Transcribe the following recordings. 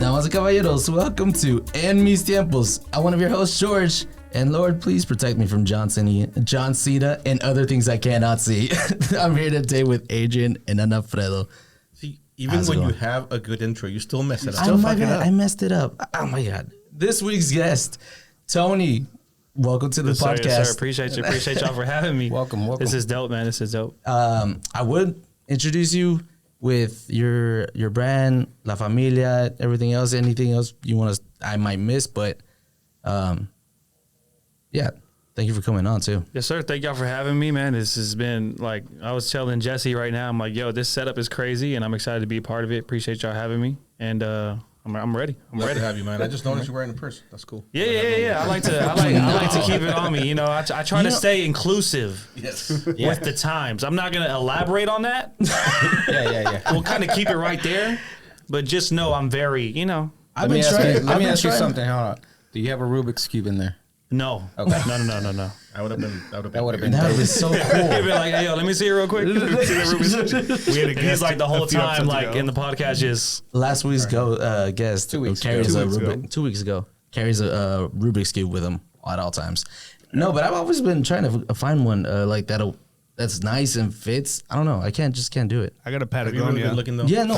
Damas y caballeros, welcome to En Mis Tiempos. I'm one of your hosts, George. And Lord, please protect me from John Cena, and other things I cannot see. I'm here today with Adrian and Anafredo. See, even when you have a good intro, you still mess it up. Oh my God, I messed it up. Oh my God. This week's guest, Tony. Welcome to the podcast. Yes, sir. Appreciate y'all for having me. Welcome. This is dope, man. This is dope. I would introduce you with your brand, La Familia, everything else, anything else you want to, I might miss, but yeah, thank you for coming on too. Yes, sir. Thank y'all for having me, man. This has been like, I was telling Jesse right now, I'm like, yo, this setup is crazy and I'm excited to be a part of it. Appreciate y'all having me. And I'm ready. I'm Glad ready to have you, man. I just noticed you're wearing a purse. That's cool. Yeah. I like to keep it on me. You know, I try to stay inclusive with the times. I'm not going to elaborate on that. Yeah. We'll kind of keep it right there, but just know I'm very, you know. Let me ask you something. Hold on. Do you have a Rubik's Cube in there? No. Okay. No. That would have been That would be so cool. He'd be like, hey, yo, let me see it real quick. He's like the whole time, like in the podcast, just Last week's guest 2 weeks carries ago. 2 weeks ago carries a Rubik's Cube with him at all times. No, but I've always been trying to find one like that's nice and fits. I don't know. I can't do it. I got a Have you really Patagonia. been looking though? Yeah, no,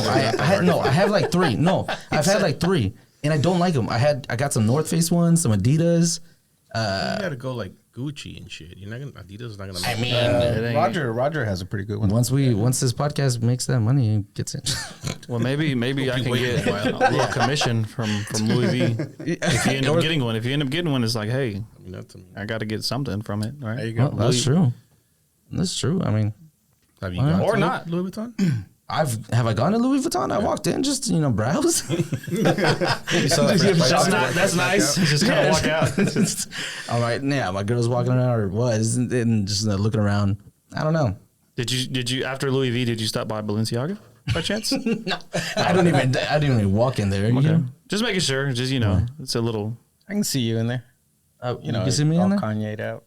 I have like three. No, I've had like three, and I don't like them. I got some North Face ones, some Adidas. You gotta go like Gucci and shit. You're not gonna Adidas is not gonna. I mean, Roger has a pretty good one. once this podcast makes that money, it gets in. well, maybe I can get a little commission from Louis V. If you end up getting one, it's like, hey, I got to get something from it, right? There you go. Well, that's true. That's true. I mean, Have you gone Or to not. Louis Vuitton? have I gone to Louis Vuitton? I walked in just browse. That's nice. Just kind of walk out. All right, yeah, my girl's walking around or was and just looking around. I don't know. Did you after Louis V? Did you stop by Balenciaga by chance? No, I didn't even walk in there. Okay. Just making sure. Just it's a little. I can see you in there. You can see me in all there. Kanye'd out.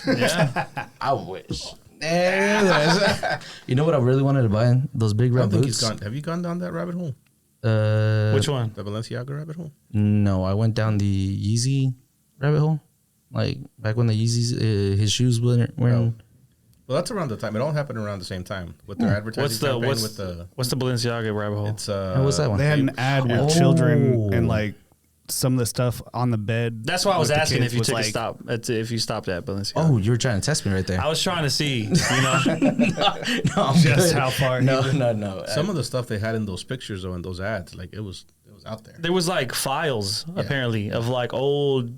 Yeah. I wish. You know what I really wanted to buy? Those big I red don't think boots. he's gone. Have you gone down that rabbit hole? Which one? The Balenciaga rabbit hole? No, I went down the Yeezy rabbit hole. Like back when the Yeezys, his shoes weren't wearing. Well, that's around the time. It all happened around the same time with their advertising campaign. What's the Balenciaga rabbit hole? It's what's that one? They had an ad with children and like some of the stuff on the bed. That's why I was with the asking kids if you was took like, a stop. If you stopped at Balenciaga. Oh, you were trying to test me right there. I was trying to see. No, I'm just good. how far. No. some of the stuff they had in those pictures though, in those ads, like it was out there. There was like files apparently of like old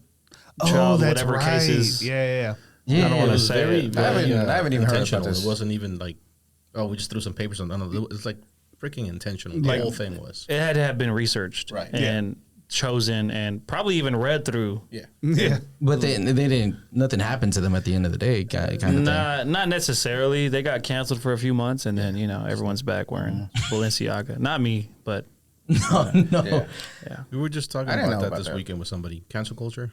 Oh, child that's whatever right. cases. Yeah. Yeah, I don't It wanna was say very, it. very I haven't even heard about intentional. this. It wasn't even like, oh, we just threw some papers on. No, it's like freaking intentional. Like- The whole thing was. It had to have been researched Right. and chosen and probably even read through. Yeah. but they didn't. Nothing happened to them at the end of the day. Kind of thing. Not necessarily. They got canceled for a few months and then everyone's back wearing Balenciaga. Not me, but No. yeah. We were just talking I didn't about know that about this that. weekend with somebody. Cancel culture.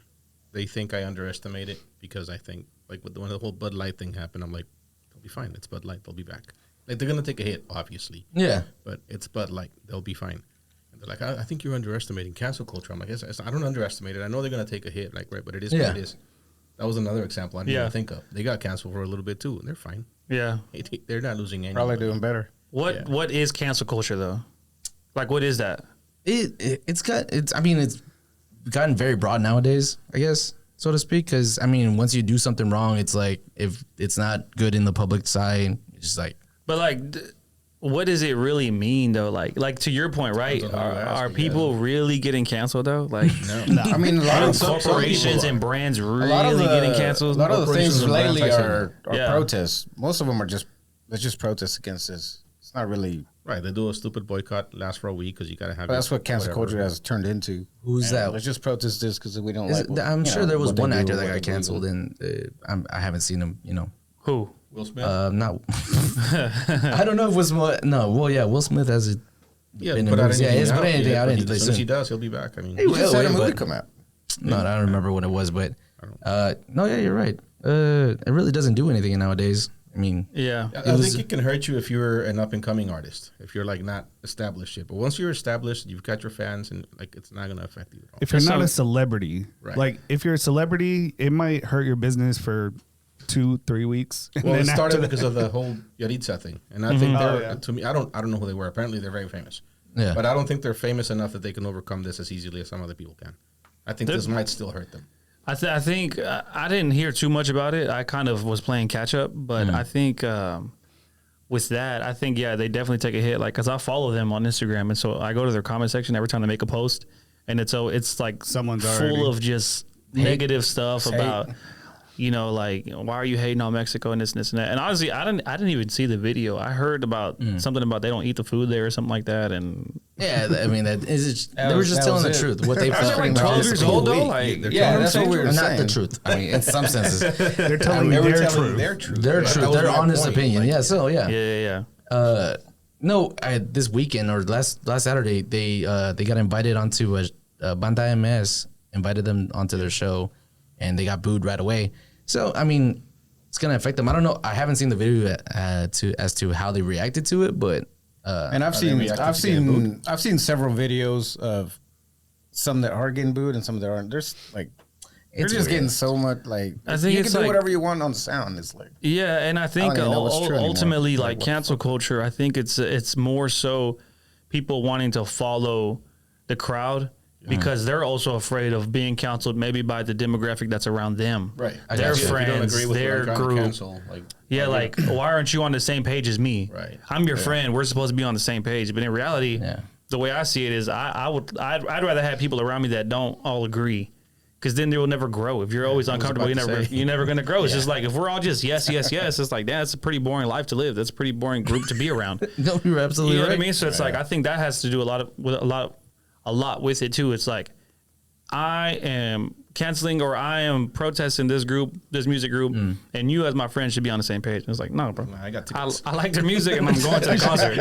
They think I underestimate it because I think like when the whole Bud Light thing happened, I'm like, they'll be fine. It's Bud Light. They'll be back. Like they're gonna take a hit, obviously. Yeah. But it's Bud Light. They'll be fine. And they're like, I think you're underestimating cancel culture. I'm like, I don't underestimate it. I know they're gonna take a hit, like right, but it is what it is. That was another example I didn't even think of. They got canceled for a little bit too, and they're fine. Yeah. They're not losing any. Probably money. doing better. What is cancel culture though? Like what is that? It's gotten very broad nowadays, I guess, so to speak. Because I mean, once you do something wrong, it's like if it's not good in the public side, it's just like. But like, what does it really mean though? Like to your point, right? Depends on how you're Are asking, people really getting canceled though? Like, No. I mean, a lot are of corporations and brands really getting canceled? A lot of the Corporations things and brands, lately I say are Yeah. protests. Most of them are just protests against this. It's not really. Right, they do a stupid boycott, last for a week because you gotta have. That's what cancel whatever. culture has turned into. Who's that? Let's just protest this because we don't Is like. it- I'm sure there was what they one do actor or that what got they believe canceled, in. and I haven't seen him. Who? Will Smith. Not. I don't know if it was no. Well, yeah, Will Smith has yeah, been in put out movies. Yeah, anything he's put out. anything out but anytime as soon as he soon. does, he'll be back. I mean, He He just had a will, movie but- come out. No, I don't remember what it was, but no, yeah, you're right. It really doesn't do anything nowadays. I mean, Yeah. I think it can hurt you if you're an up and coming artist. If you're like not established yet, but once you're established, you've got your fans, and like it's not gonna affect you at all. If you're not a celebrity, Right. like if you're a celebrity, it might hurt your business for 2-3 weeks. And Well, it then started after because of the whole Yaritza thing, and I think they're yeah. to me. I don't know who they were. Apparently, they're very famous. Yeah. But I don't think they're famous enough that they can overcome this as easily as some other people can. I think this might still hurt them. I think I didn't hear too much about it. I kind of was playing catch up, but I think with that, I think they definitely take a hit. Like, cause I follow them on Instagram, and so I go to their comment section every time they make a post, and it's like Someone's full already- of just negative stuff about. Like, why are you hating on Mexico and this and that? And honestly, I didn't even see the video. I heard about something about they don't eat the food there or something like that. And yeah, I mean, they were just telling the truth. What they felt pretty much. 12 years old though. Like, Like, Yeah, that's what we were Not saying. the truth. I mean, in some senses, they're telling you their truth. Their truth. their That truth, was their my honest point. opinion. Like, Yeah. So yeah. yeah. No, this weekend or last Saturday, they got invited onto a Banda MS, invited them onto their show, and they got booed right away. So I mean, it's gonna affect them. I don't know. I haven't seen the video as to how they reacted to it, but And I've seen several videos of some that are getting booed and some that aren't. There's like they're just getting so much like. I think you it's can do like- whatever you want on the sound. It's like Yeah, and I think even know what's true anymore. ultimately, Like, like what cancel culture, I think it's more so people wanting to follow the crowd because they're also afraid of being canceled, maybe by the demographic that's around them, Right. Their If you don't friends, agree with what I'm their trying to group. cancel, like, Yeah, like why aren't you on the same page as me? Right. I'm your friend. We're supposed to be on the same page, but in reality, Yeah. the way I see it is, I'd rather have people around me that don't all agree. Because then they will never grow. If you're always uncomfortable, you're never going to grow. It's just like if we're all just yes, it's like that's a pretty boring life to live. That's a pretty boring group to be around. no, you're absolutely You know right. what I mean? So it's like I think that has to do a lot with it too. It's like I am canceling or I am protesting this music group, and you as my friend should be on the same page. And it's like, no, bro. I got tickets. I like their music and I'm going to the concert.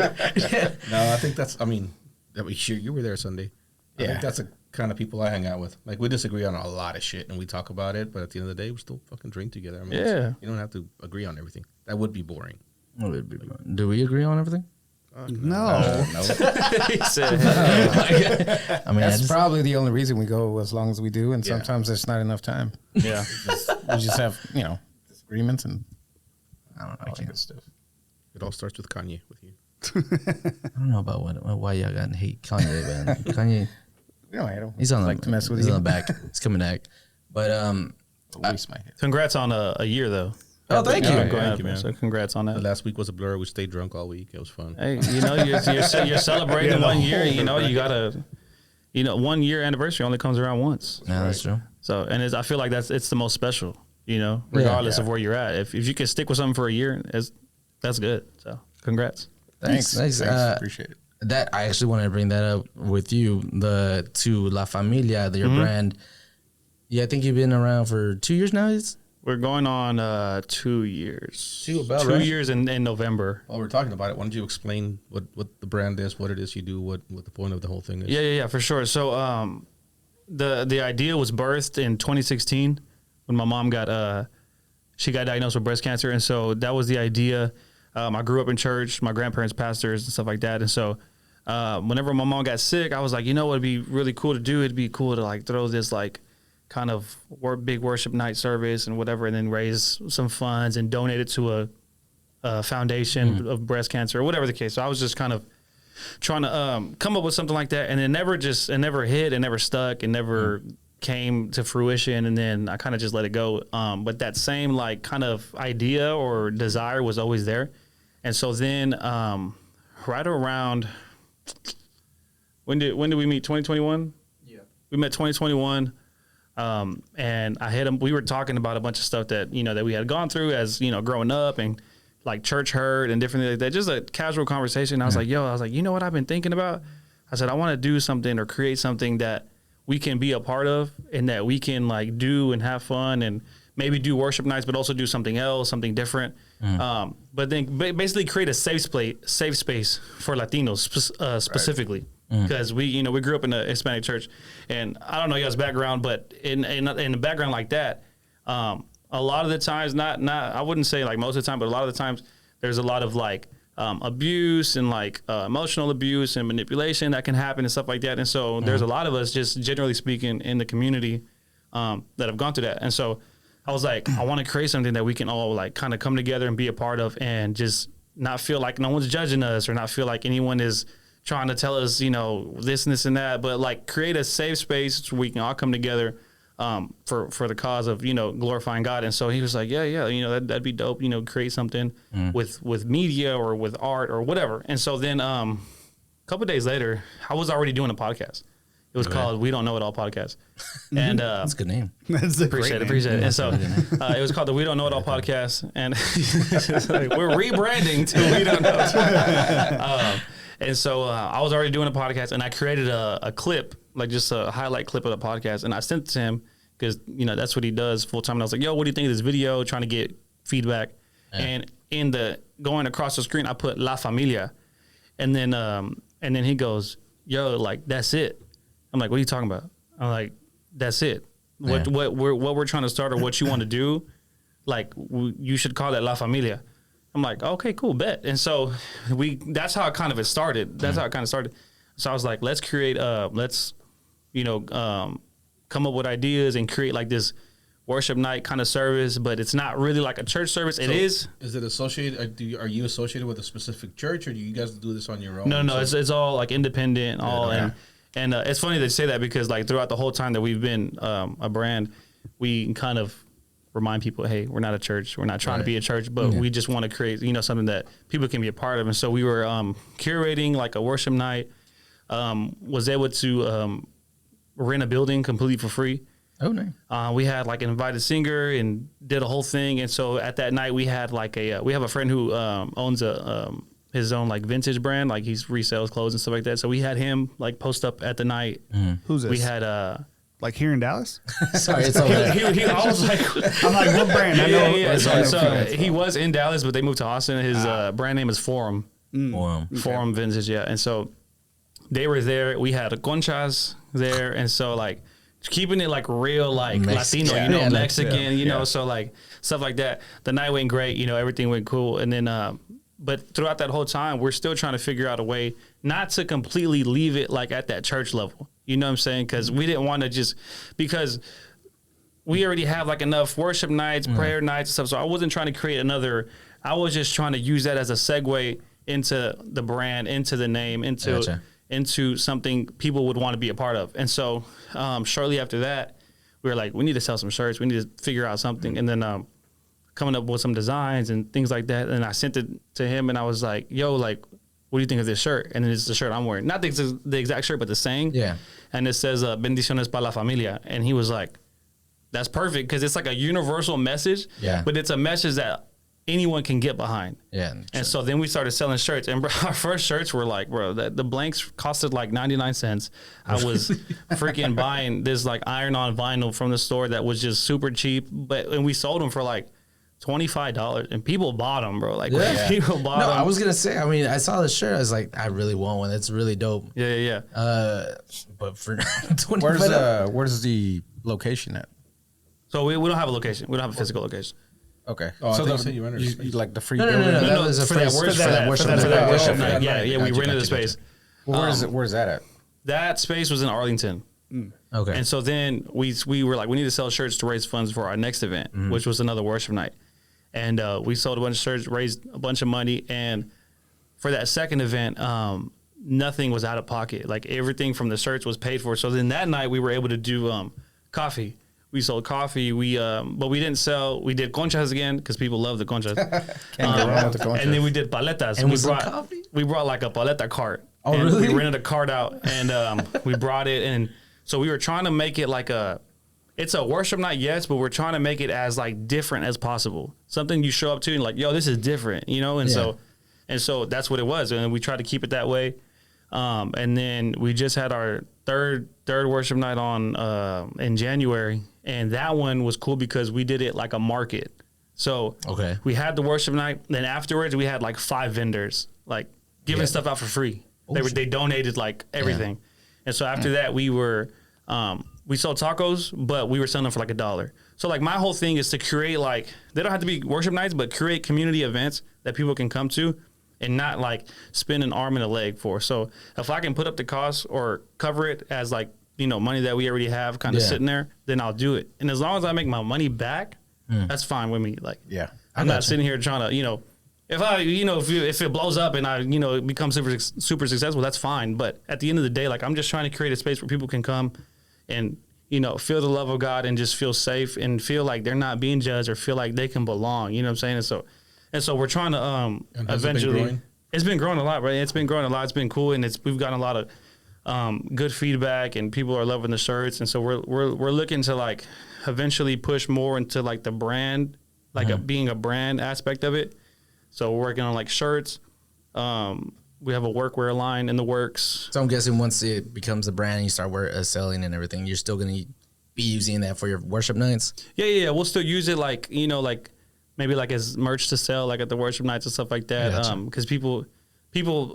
No, I think that's. I mean, you were there Sunday. I think that's the kind of people I hang out with. Like we disagree on a lot of shit and we talk about it, but at the end of the day, we still fucking drink together. I mean, you don't have to agree on everything. That would be boring. Do we agree on everything? No. He said, I mean, that's probably the only reason we go as long as we do, and sometimes there's not enough time. yeah. We just have disagreements and I don't know. all that good stuff. It all starts with Kanye with you. I don't know about why y'all got hate Kanye, man. Kanye, We don't hate him. he's on like the to mess with he's you. on the back. He's coming back. But Luis might hit. Congrats on a year though. Oh, thank you. Thank you, man. So congrats on The that. last week was a blur. We stayed drunk all week. It was fun. Hey, you're celebrating 1 year. You gotta, 1 year anniversary only comes around once. yeah, that's true. So, and I feel like it's the most special. Regardless of where you're at. If you can stick with something for a year, that's good. So, congrats. Thanks. Appreciate it. That I actually wanted to bring that up with you. To La Familia, your brand. Yeah, I think you've been around for 2 years now. We're going on 2 years. 2 2 years in November. While we're talking about it, why don't you explain what the brand is, what it is you do, what the point of the whole thing is? Yeah, for sure. So, the idea was birthed in 2016 when my mom she got diagnosed with breast cancer, and so that was the idea. I grew up in church, my grandparents pastors and stuff like that, and so whenever my mom got sick, I was like, what'd be really cool to do? It'd be cool to like throw this like kind of big worship night service and whatever, and then raise some funds and donate it to a foundation of breast cancer or whatever the case. So I was just kind of trying to come up with something like that, and it never hit, it never stuck, it never came to fruition, and then I kind of just let it go. But that same like kind of idea or desire was always there, and so then right around when did we meet? 2021. Yeah, we met 2021. And I hit him. We were talking about a bunch of stuff that that we had gone through as growing up and like church hurt and different things like that. Just a casual conversation. I was like, you know what I've been thinking about? I said, I want to do something or create something that we can be a part of and that we can like do and have fun and maybe do worship nights, but also do something else, something different. But then basically create a safe space for Latinos specifically. Because we grew up in a Hispanic church, and I don't know y'all's background, but in a background like that, a a lot of the times, not I wouldn't say like most of the time, but a lot of the times there's a lot of like abuse and like emotional abuse and manipulation that can happen and stuff like that. And so there's a lot of us, just generally speaking, in the community that have gone through that. And so I was like, I want to create something that we can all like kind of come together and be a part of, and just not feel like no one's judging us, or not feel like anyone is trying to tell us, you know, this and this and that, but like create a safe space where we can all come together for the cause of, you know, glorifying God. And so he was like, yeah, you know, that'd be dope, you know, create something with media or with art or whatever. And so then a couple of days later, I was already doing a podcast. It was called We Don't Know It All podcast. And that's a good name. That's a appreciate it. And so it was called the We Don't Know It All podcast. And we're rebranding to We Don't Know It All. And so I was already doing a podcast, and I created a clip, like just a highlight clip of the podcast, and I sent it to him because, you know, that's what he does full time. And I was like, yo, what do you think of this video? Trying to get feedback. Yeah. And in the going across the screen, I put La Familia. And then he goes, yo, like, that's it. I'm like, what are you talking about? I'm like, that's it. What we're trying to start, or what you want to do, like, you should call it La Familia. I'm like, okay, cool, bet. And so that's how it kind of started. That's how it kind of started. So I was like, let's create, you know, come up with ideas and create like this worship night kind of service, but it's not really like a church service. It is. Is it associated? Are you associated with a specific church, or do you guys do this on your own? No, it's all like independent, and it's funny that you say that, because like throughout the whole time that we've been a brand, we kind of remind people, hey, we're not a church. We're not trying to be a church, but we just want to create, you know, something that people can be a part of. And so we were curating like a worship night, was able to rent a building completely for free. Oh, nice. We had like an invited singer and did a whole thing. And so at that night we had like we have a friend who owns his own like vintage brand, like he resells clothes and stuff like that. So we had him like post up at the night. Who's this? We had like here in Dallas? Sorry, it's over there. I was like, I'm like, what brand? I know. Yeah. So he was in Dallas, but they moved to Austin. His brand name is Forum. Forum Vintage, yeah. And so they were there. We had a Conchas there, and so like keeping it like real, like Mexican, Latino, you know, Mexican, you know, so like stuff like that. The night went great, you know, everything went cool, and then but throughout that whole time, we're still trying to figure out a way not to completely leave it like at that church level. You know what I'm saying? Because we didn't want to just, because we already have like enough worship nights, prayer nights and stuff. So I wasn't trying to create another. I was just trying to use that as a segue into the brand, into the name, into something people would want to be a part of. And so shortly after that, we were like, we need to sell some shirts. We need to figure out something. And then coming up with some designs and things like that. And I sent it to him, and I was like, yo, like, what do you think of this shirt? And it's the shirt I'm wearing. Not the exact shirt, but the saying. Yeah. And it says, bendiciones para la familia. And he was like, that's perfect, because it's like a universal message. Yeah. But it's a message that anyone can get behind. Yeah. And so then we started selling shirts. And bro, our first shirts were like, bro, the blanks costed like 99 cents. I was freaking buying this like iron-on vinyl from the store that was just super cheap. And we sold them for like $25, and people bought them, bro. Like, people bought them. I was gonna say, I mean, I saw the shirt, I was like, I really want one. It's really dope. Yeah. But for $25, where's the location at? So we don't have a location. We don't have a physical location. Okay. Oh, so you like the free building? No, that was for that worship night. Yeah, we rented the space. Well, where's that at? That space was in Arlington. Okay. And so then we were like, we need to sell shirts to raise funds for our next event, which was another worship night. And we sold a bunch of shirts, raised a bunch of money. And for that second event, nothing was out of pocket. Like, everything from the shirts was paid for. So then that night we were able to do coffee. We sold coffee. But we didn't sell. We did conchas again, because people love the conchas. And then we did paletas. And we brought like a paleta cart. Oh, and really? We rented a cart out, and we brought it. And so we were trying to make it like it's a worship night, yes, but we're trying to make it as like different as possible. Something you show up to and like, yo, this is different, you know? And so that's what it was. And we tried to keep it that way. And then we just had our third worship night on in January. And that one was cool because we did it like a market. So we had the worship night. Then afterwards we had like 5 vendors like giving stuff out for free. They donated like everything. And so after that we were we sold tacos, but we were selling them for like $1. So like my whole thing is to create like, they don't have to be worship nights, but create community events that people can come to and not like spend an arm and a leg for. So if I can put up the cost or cover it as like, you know, money that we already have kind of sitting there, then I'll do it. And as long as I make my money back, that's fine with me. Like, I'm not sitting here trying to, you know, if I, you know, if it blows up and I, you know, become super successful, that's fine. But at the end of the day, like I'm just trying to create a space where people can come and, you know, feel the love of God and just feel safe and feel like they're not being judged or feel like they can belong. You know what I'm saying? And so we're trying to eventually. It's been growing a lot, right? It's been growing a lot. It's been cool, and we've gotten a lot of good feedback, and people are loving the shirts. And so we're looking to like eventually push more into like the brand, like being a brand aspect of it. So we're working on like shirts. We have a workwear line in the works. So I'm guessing once it becomes a brand and you start selling and everything, you're still going to be using that for your worship nights? Yeah. We'll still use it like, you know, like maybe like as merch to sell, like at the worship nights and stuff like that. Because people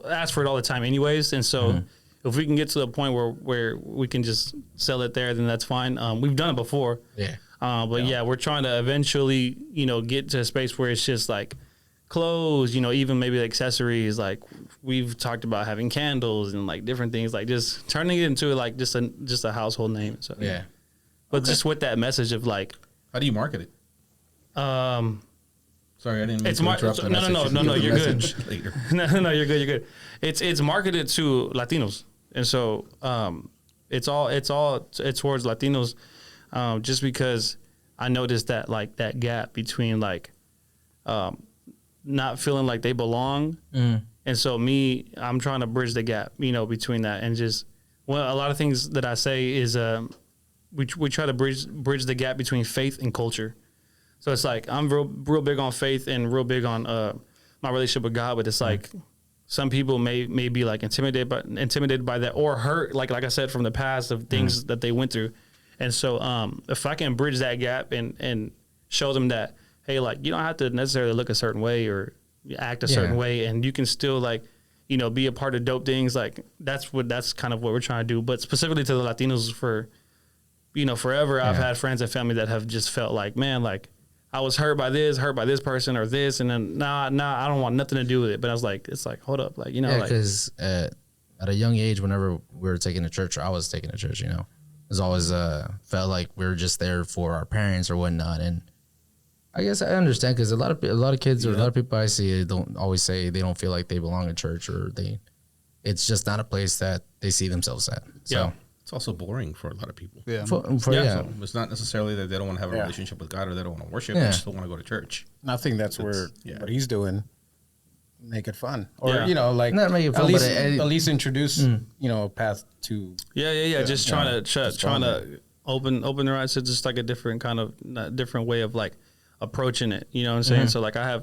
ask for it all the time anyways. And so if we can get to the point where we can just sell it there, then that's fine. We've done it before. Yeah. But we're trying to eventually, you know, get to a space where it's just like clothes, you know, even maybe accessories. Like we've talked about having candles and like different things, like just turning it into like just a household name. So but just with that message of like, how do you market it? Sorry, I didn't mean to interrupt. No, you're good. No, you're good. It's marketed to Latinos, and so it's towards Latinos, just because I noticed that like that gap between like not feeling like they belong, and so I'm trying to bridge the gap, you know, between that and just a lot of things that I say is we try to bridge the gap between faith and culture. So it's like I'm real big on faith and real big on my relationship with God, but it's like some people may be like intimidated by that or hurt, like I said, from the past of things that they went through. And so if I can bridge that gap and show them that, hey, like you don't have to necessarily look a certain way or act a certain way, and you can still like, you know, be a part of dope things. Like that's kind of what we're trying to do. But specifically to the Latinos, for, you know, forever I've had friends and family that have just felt like, man, like I was hurt by this person or this, and then nah, I don't want nothing to do with it. But I was like, it's like, hold up, like, you know, because at a young age, whenever we were taking to church, or I was taking to church, you know, it was always felt like we were just there for our parents or whatnot. And I guess I understand, because a lot of kids or a lot of people I see don't always say they don't feel like they belong in church, or it's just not a place that they see themselves at. So. It's also boring for a lot of people. So it's not necessarily that they don't want to have a relationship with God or they don't want to worship. They just don't want to go to church. I think that's where what he's doing, make it fun, or you know, like not make it fun, at least introduce you know, a path to just trying to open their eyes to just like a different kind of different way of like approaching it. You know what I'm saying? So like I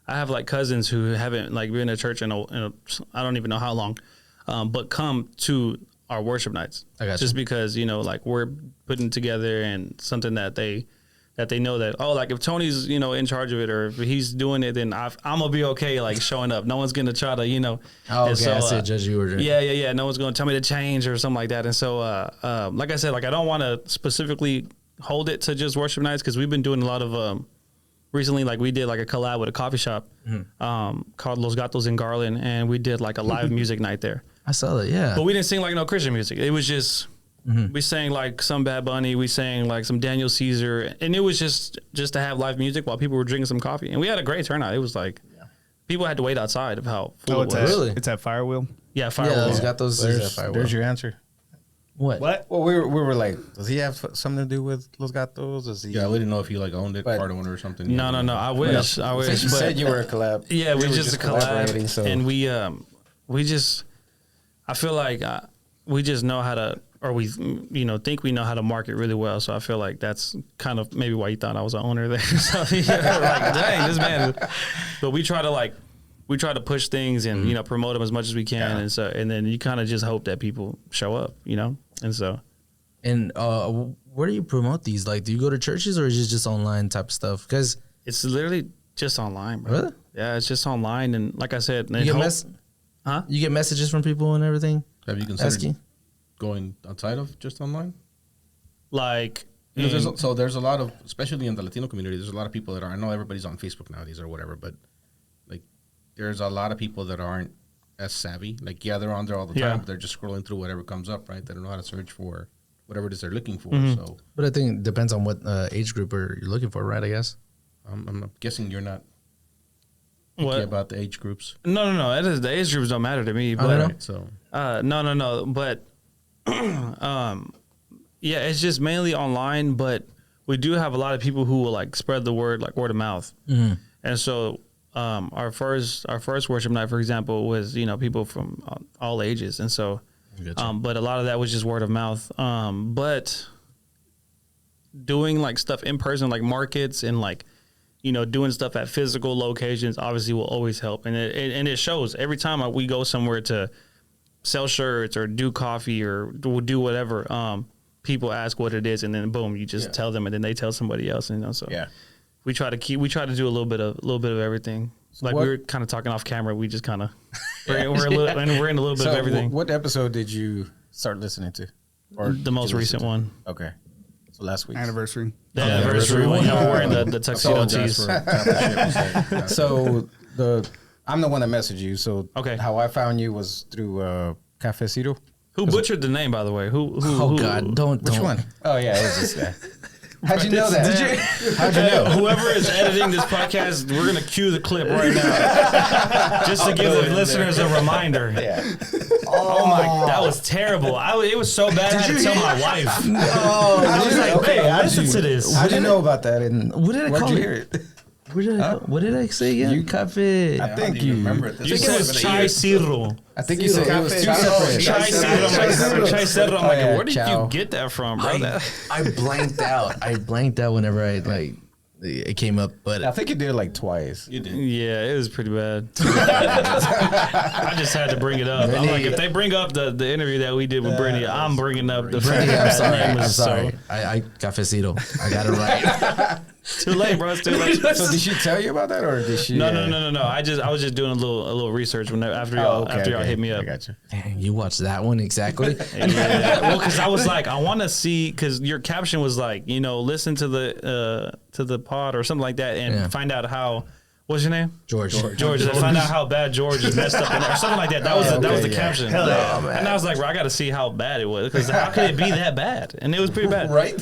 have like cousins who haven't like been to church in a I don't even know how long, but come to our worship nights. Just because, you know, like we're putting together and something that they know that, oh, like if Tony's, you know, in charge of it, or if he's doing it, then I'm gonna be okay, like showing up. No one's gonna try to, you know. Oh, okay, so, I see, judge you or yeah. No one's gonna tell me to change or something like that. And so, like I said, like I don't want to specifically hold it to just worship nights, because we've been doing a lot of recently, like we did like a collab with a coffee shop called Los Gatos in Garland, and we did like a live music night there. I saw that, yeah. But we didn't sing like no Christian music. It was just we sang like some Bad Bunny, we sang like some Daniel Caesar, and it was just to have live music while people were drinking some coffee, and we had a great turnout. It was like people had to wait outside of how full it was. Really? It's at Firewheel. Yeah, Firewheel. Yeah, Los Gatos is at Firewheel. There's your answer. What? Well, we were like, does he have something to do with Los Gatos? Does he? Yeah, we didn't know if he like owned it, part owner or something. No. I wish. Since you said you were a collab. Yeah, we just a collab, so. And we just. I feel like we just know how to, or we, you know, think we know how to market really well. So I feel like that's kind of maybe why you thought I was an owner there. So like, dang, this man. But we try to push things and you know, promote them as much as we can, and then you kind of just hope that people show up, you know, and so. And where do you promote these? Like, do you go to churches, or is it just online type of stuff? Because it's literally just online, bro. Really? Yeah, it's just online, and like I said, you get messages from people and everything. Have you considered going outside of just online? Like, there's a lot of, especially in the Latino community, there's a lot of people that are, I know everybody's on Facebook nowadays or whatever, but like there's a lot of people that aren't as savvy. Like, yeah, they're on there all the time, but they're just scrolling through whatever comes up, right? They don't know how to search for whatever it is they're looking for. So, but I think it depends on what age group you're looking for, right? I guess. I'm guessing you're not picky about the age groups. No. It is, the age groups don't matter to me. But, right, so no. But yeah, it's just mainly online. But we do have a lot of people who will like spread the word, like word of mouth. Mm-hmm. And so our first worship night, for example, was people from all ages, and so. But a lot of that was just word of mouth. But doing like stuff in person, like markets and like, doing stuff at physical locations, obviously will always help. And it shows every time we go somewhere to sell shirts or do coffee or do whatever. People ask what it is, and then boom, you just tell them, and then they tell somebody else. So we try to do a little bit of everything. So like we were kind of talking off camera, we just kind of we're in a little bit of everything. What episode did you start listening to? Or the most recent one. Okay, so last week's anniversary. The anniversary one. We're wearing the tuxedo tees. So I'm the one that messaged you. So how I found you was through Cafecito. Who butchered the name, by the way? Who? God, don't. Which one? Oh yeah, it was this guy. How'd you know that? How'd you know? Whoever is editing this podcast, we're gonna cue the clip right now, just to give the listeners a reminder. Yeah. Oh my, that was terrible. It was so bad. I had to tell my wife. No, I was like, "Hey, listen to this." How'd you know about that? And what did I call you it? hear it? What did I say again? Cafe. I think you remember it. You said Chai Cirro. I think you said it was two separate. Chai Cirro. I'm like, where did you get that from, bro? I blanked out. I blanked out whenever it came up. But I think you did it like twice. You did. Yeah, it was pretty bad. I just had to bring it up. I'm like, if they bring up the interview that we did with Brittany, I'm bringing up the Brittany. I'm sorry. I Cafecito. I got it right. Too late, bro. It's too late. So did she tell you about that, or did she? No. I was just doing a little research after y'all hit me up. I got you. Dang, you watched that one exactly? Yeah. Well, because I was like, I want to see, because your caption was like, listen to the pod or something like that, and find out how. What's your name? George. Find out how bad George is messed up, or something like that. That was the caption. Hell yeah, man. And I was like, bro, I got to see how bad it was, because how could it be that bad? And it was pretty bad, right?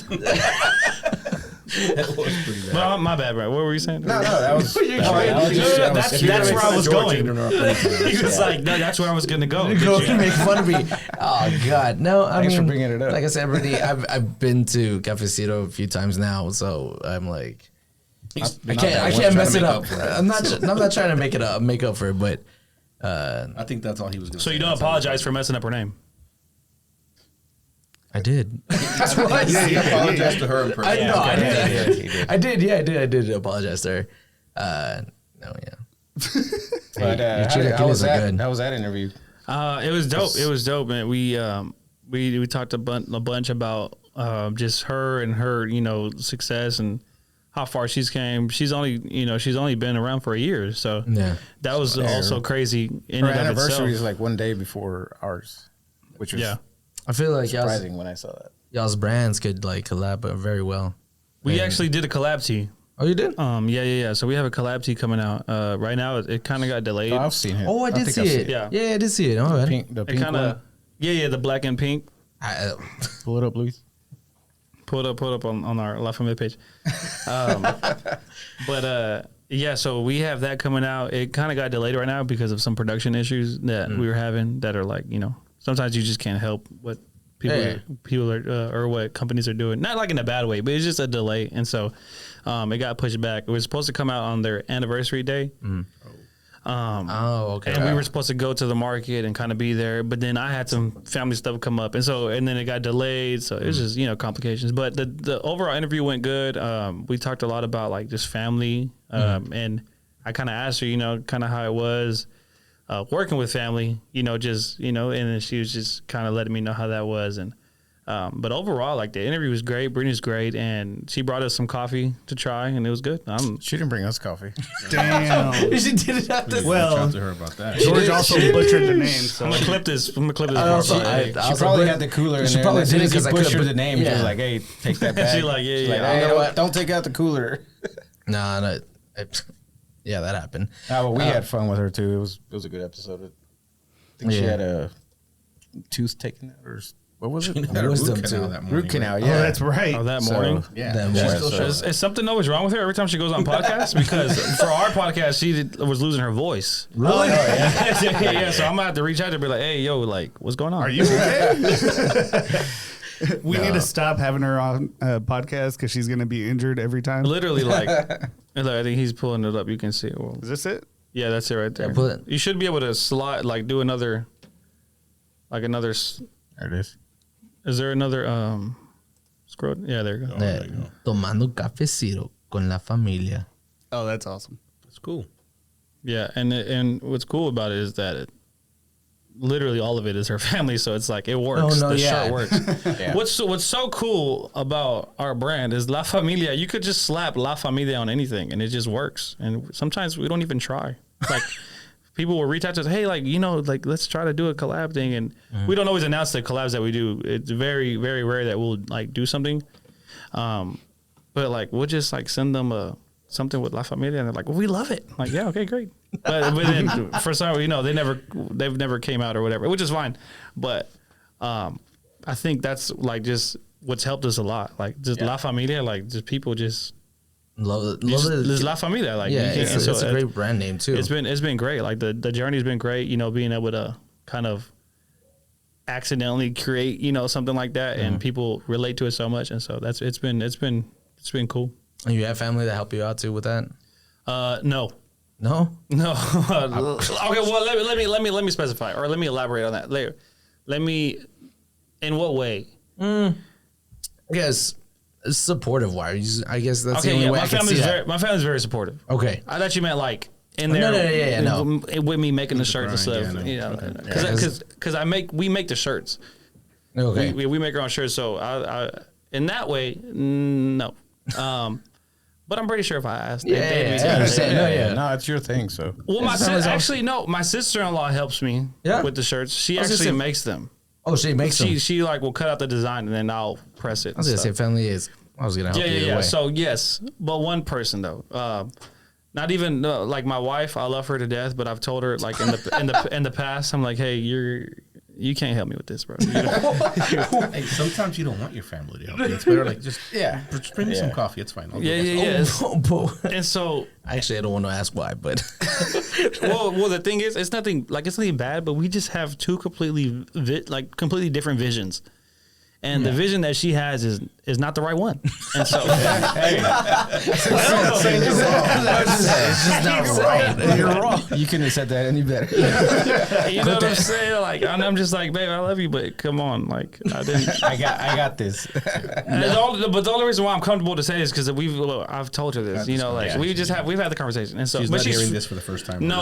That was pretty bad. Well, my bad, bro. What were you saying? No, that was. That's where I was going. He was like, no, that's where I was going to go. You make fun of me. Oh God, no. Thanks for bringing it up. Like I said, Brittany, I've been to Cafecito a few times now, so I'm like, I can't mess it up. I'm not trying to make up for it, but I think that's all he was going to say. So you don't apologize for messing up her name? I did. That's right. Yeah, he apologized to her in person. I did apologize to her. But how was that interview? It was dope. It was dope, man. We talked a bunch about just her and her, success and how far she's came. She's only been around for a year, so that was also crazy. Her anniversary is like one day before ours, which was I feel like surprising when I saw that. Y'all's brands could like collab very well. We actually did a collab tee. Oh, you did? Yeah. So we have a collab tee coming out. Right now, it kind of got delayed. Oh, I've seen it. Oh, I did see it. Yeah, I did see it. Oh, the pink one. Yeah, the black and pink. Pull it up, Luis. Pull it up on our La Familia page. But yeah, so we have that coming out. It kind of got delayed right now because of some production issues that we were having that are like, sometimes you just can't help what people are or what companies are doing. Not like in a bad way, but it's just a delay. And so it got pushed back. It was supposed to come out on their anniversary day. Okay. And we were supposed to go to the market and kind of be there, but then I had some family stuff come up, and then it got delayed. So it was just complications. But the overall interview went good. We talked a lot about like just family, and I kind of asked her, kind of how it was working with family, and then she was just kind of letting me know how that was, and But overall, like the interview was great. Brittany's great, and she brought us some coffee to try, and it was good. She didn't bring us coffee. Damn. She did it at the Well, to her about that. George also butchered the name. So. I'm gonna clip this. I'm gonna clip this. She probably had the cooler in there. She probably did it because I butchered could the name. She was like, "Hey, take that back." She's like, "Yeah, She's yeah." like, you know what? Don't take out the cooler. Nah, no. Yeah, that happened. But we had fun with her too. It was a good episode. I think she had a tooth taken out, or what was it? Wisdom Root canal. Oh, Yeah, that's right. Oh, that morning. Yeah. That morning. Is something always wrong with her every time she goes on podcasts? Because for our podcast, she was losing her voice. Really? Yeah. So I'm gonna have to reach out to her and be like, "Hey, yo, like, what's going on? Are you okay? We need to stop having her on a podcast because she's going to be injured every time. Literally, like, I think he's pulling it up. You can see it. Well, Is this it? yeah, that's it right there. Yeah, You should be able to slide, like, do another, like another. there it is. Is there another scroll? Yeah, there you go. Tomando cafecito con la familia. Oh, that's awesome. That's cool. Yeah, and what's cool about it is that literally all of it is her family, so it's like it works. Oh, no, the yeah. shirt works. Yeah. What's so cool about our brand is La Familia. You could just slap La Familia on anything, and it just works. And sometimes we don't even try. Like people will reach out to us, hey, like like let's try to do a collab thing, and we don't always announce the collabs that we do. It's very, very rare that we'll like do something, but like we'll just like send them something with La Familia, and they're like, well, we love it. Like, yeah, okay, great. But then for some, they've never came out or whatever, which is fine. But I think that's like just what's helped us a lot. Like just La Familia, like just people just Love just it. La Familia. Like Yeah, you can't, it's a great brand name too. It's been great. Like the journey's been great. Being able to kind of accidentally create something like that, and people relate to it so much, and so it's been cool. And you have family that help you out too with that? No. No. Okay. Well, let me specify, or let me elaborate on that. Let me. In what way? I guess supportive wise. I guess that's the Okay. only Yeah. way I can see that. My family's very supportive. Okay. I thought you meant like in No, there. no. With me making the shirts and stuff. Okay. Because we make the shirts. Okay. We make our own shirts. So I in that way, no. But I'm pretty sure if I asked, I understand. No, it's your thing. So Well, my sister-in-law helps me with the shirts. She actually makes them. Oh, she makes them. She like will cut out the design and then I'll press it. I was gonna say family is. I was gonna help you. Yeah. Way. So yes, but one person though. Not even like my wife. I love her to death, but I've told her like in the past, I'm like, hey, you can't help me with this, bro. Hey, sometimes you don't want your family to help you. It's better like just bring me some coffee. It's fine. I'll do it. And so actually, I don't want to ask why, but well, the thing is, it's nothing bad, but we just have two completely different visions. And the vision that she has is not the right one. And so, it's just not right. you're wrong. You couldn't have said that any better. you know what I'm saying? Like, I'm just like, babe, I love you, but come on, like, I didn't. I got this. But the only reason why I'm comfortable to say this is because I've told her this. We've had the conversation, and so she's not hearing this for the first time. No.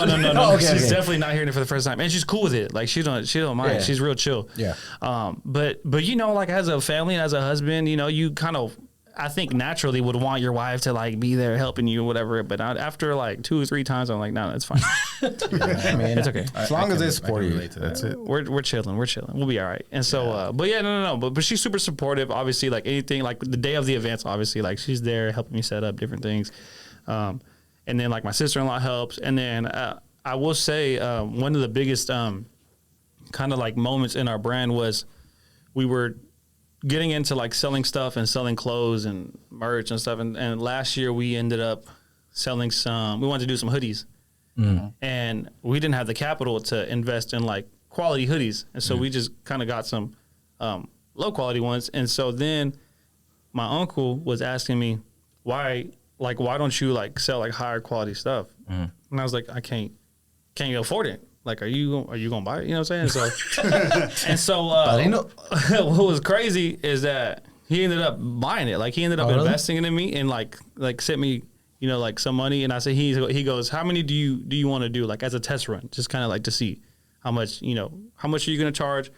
She's definitely not hearing it for the first time, and she's cool with it. Like, she don't mind. Yeah. She's real chill. Yeah. But like as a family and as a husband, you kind of, I think naturally would want your wife to like be there helping you or whatever. But after like 2 or 3 times, I'm like, no, it's fine. It's okay. As long as they support you, that's it. We're chilling. We'll be all right. And so, but yeah, no. But she's super supportive. Obviously, like anything, like the day of the events, obviously, like she's there helping me set up different things. And then like my sister-in-law helps. And then I will say one of the biggest kind of like moments in our brand was we were getting into like selling stuff and selling clothes and merch and stuff. And last year we ended up selling we wanted to do some hoodies. Mm-hmm. And we didn't have the capital to invest in like quality hoodies. And so we just kind of got some low quality ones. And so then my uncle was asking me, why don't you like sell like higher quality stuff? Mm-hmm. And I was like, I can't afford it. Like, are you gonna buy it? You know what I'm saying? So, and so, what was crazy is that he ended up buying it. Like, he ended up investing in me and like sent me, like some money. And I said, he goes, how many do you want to do? Like as a test run, just kind of like to see how much are you gonna charge?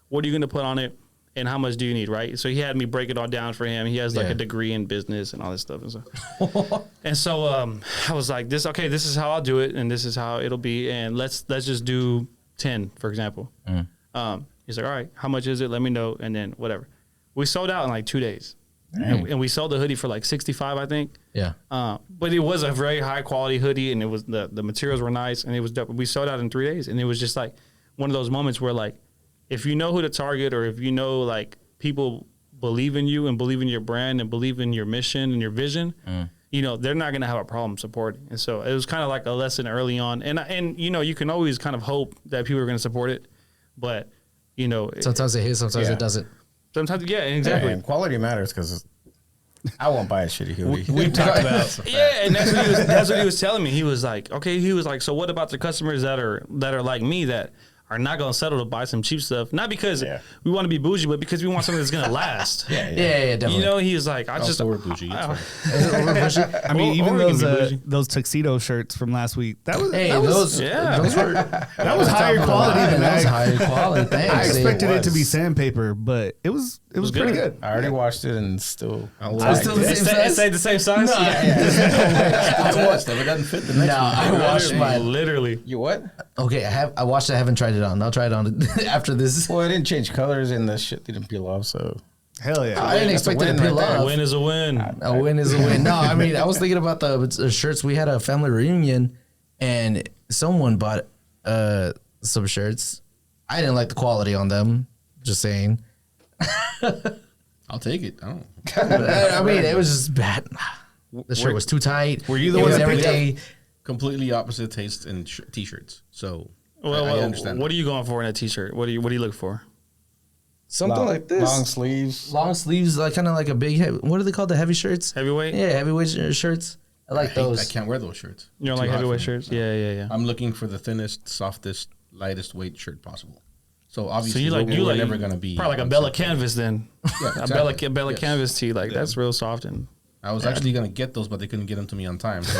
What are you gonna put on it? and how much do you need, right? So he had me break it all down for him. He has like a degree in business and all this stuff. And so I was like, this is how I'll do it, and this is how it'll be, and let's just do 10, for example. He's like, all right, how much is it? Let me know, and then whatever. We sold out in like 2 days. And we sold the hoodie for like 65, I think. Yeah. But it was a very high quality hoodie, and it was the materials were nice, and it was dope. We sold out in 3 days, and it was just like one of those moments where like, if you know who to target, or if you know like people believe in you and believe in your brand and believe in your mission and your vision, you know, they're not gonna have a problem supporting. And so it was kind of like a lesson early on. And you know, you can always kind of hope that people are gonna support it, but you know, sometimes it hits, sometimes it doesn't. Sometimes, yeah, exactly. Yeah, and quality matters because I won't buy a shitty hoodie. We talked about and that's what he was telling me. He was like, okay, so what about the customers that are like me that are not going to settle to buy some cheap stuff? Not because we want to be bougie, but because we want something that's going to last. Yeah, definitely. You know, he was like, we're bougie. I mean, even those tuxedo shirts from last week. That was higher quality than that. Was higher quality. Thanks. I expected it to be sandpaper, but it was pretty good. I already washed it and still. It's still the same size. It stayed the same size. No, I washed it. It doesn't fit the next one. I washed mine. Literally. You what? Okay, I watched it. I haven't tried it on. I'll try it on after this. Well, it didn't change colors and the shit didn't peel off, so. Hell yeah. I didn't expect it to peel off. A win is a win. A win is a win. No, I mean, I was thinking about the shirts. We had a family reunion and someone bought some shirts. I didn't like the quality on them. Just saying. I'll take it. I mean, it was just bad. The shirt was too tight. Were you the one that every day? Completely opposite taste in t-shirts. So well, I understand. What are you going for in a t-shirt? What do you look for? Something like this. Long sleeves, like kind of like a big. What are they called? The heavy shirts. Heavyweight. Yeah, heavyweight shirts. I like those. I can't wear those shirts. You don't like heavyweight shirts? No. Yeah. I'm looking for the thinnest, softest, lightest weight shirt possible. So obviously, so we're never gonna be probably like a Bella Canvas then. Yeah, exactly. A Bella Canvas tee, like that's real soft and. I was actually gonna get those, but they couldn't get them to me on time. So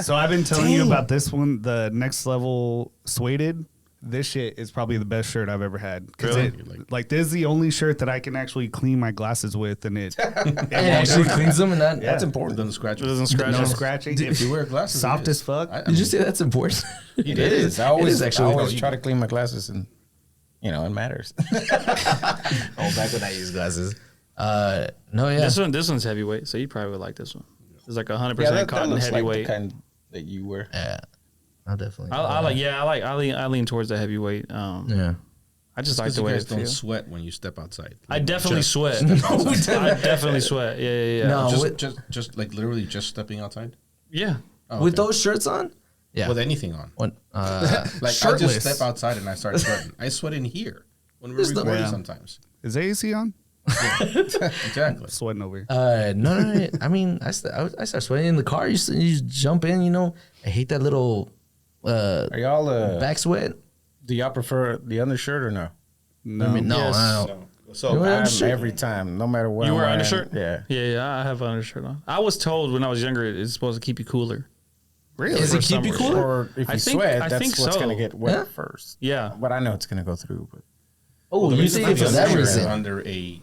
So I've been telling you about this one, the Next Level Suede. This shit is probably the best shirt I've ever had. Really? Like this is the only shirt that I can actually clean my glasses with, and it actually cleans them, and that's important. It doesn't scratch. It doesn't scratch. No scratching. If you wear glasses, soft as fuck. Did you say that's important? It is. I always actually. try to clean my glasses, and it matters. Back when I used glasses. No, yeah. This one's heavyweight, so you probably would like this one. It's like 100% cotton heavyweight. Like the kind that you wear. Yeah, I'll definitely. I lean towards the heavyweight. Yeah. I just like the way it don't feels. sweat when you step outside. I definitely sweat. I definitely sweat. Yeah. No, just like literally just stepping outside. Yeah. Oh, with those shirts on. Yeah. With anything on. Like shirtless. I just step outside and I start sweating. I sweat in here when we're recording sometimes. Is the AC on? Yeah, exactly. Sweating over here. No. I mean, I start sweating in the car. You jump in. I hate that little. Are y'all back sweat? Do y'all prefer the undershirt or no? No. I mean, no. Yes. I don't. So every time, no matter what. You wear I'm undershirt? Yeah. Yeah. I have an undershirt on. I was told when I was younger it's supposed to keep you cooler. Really? Does it keep you cooler? Or if you sweat, that's what's going to get wet first. Yeah. But I know it's going to go through. But you say it for that reason. Under a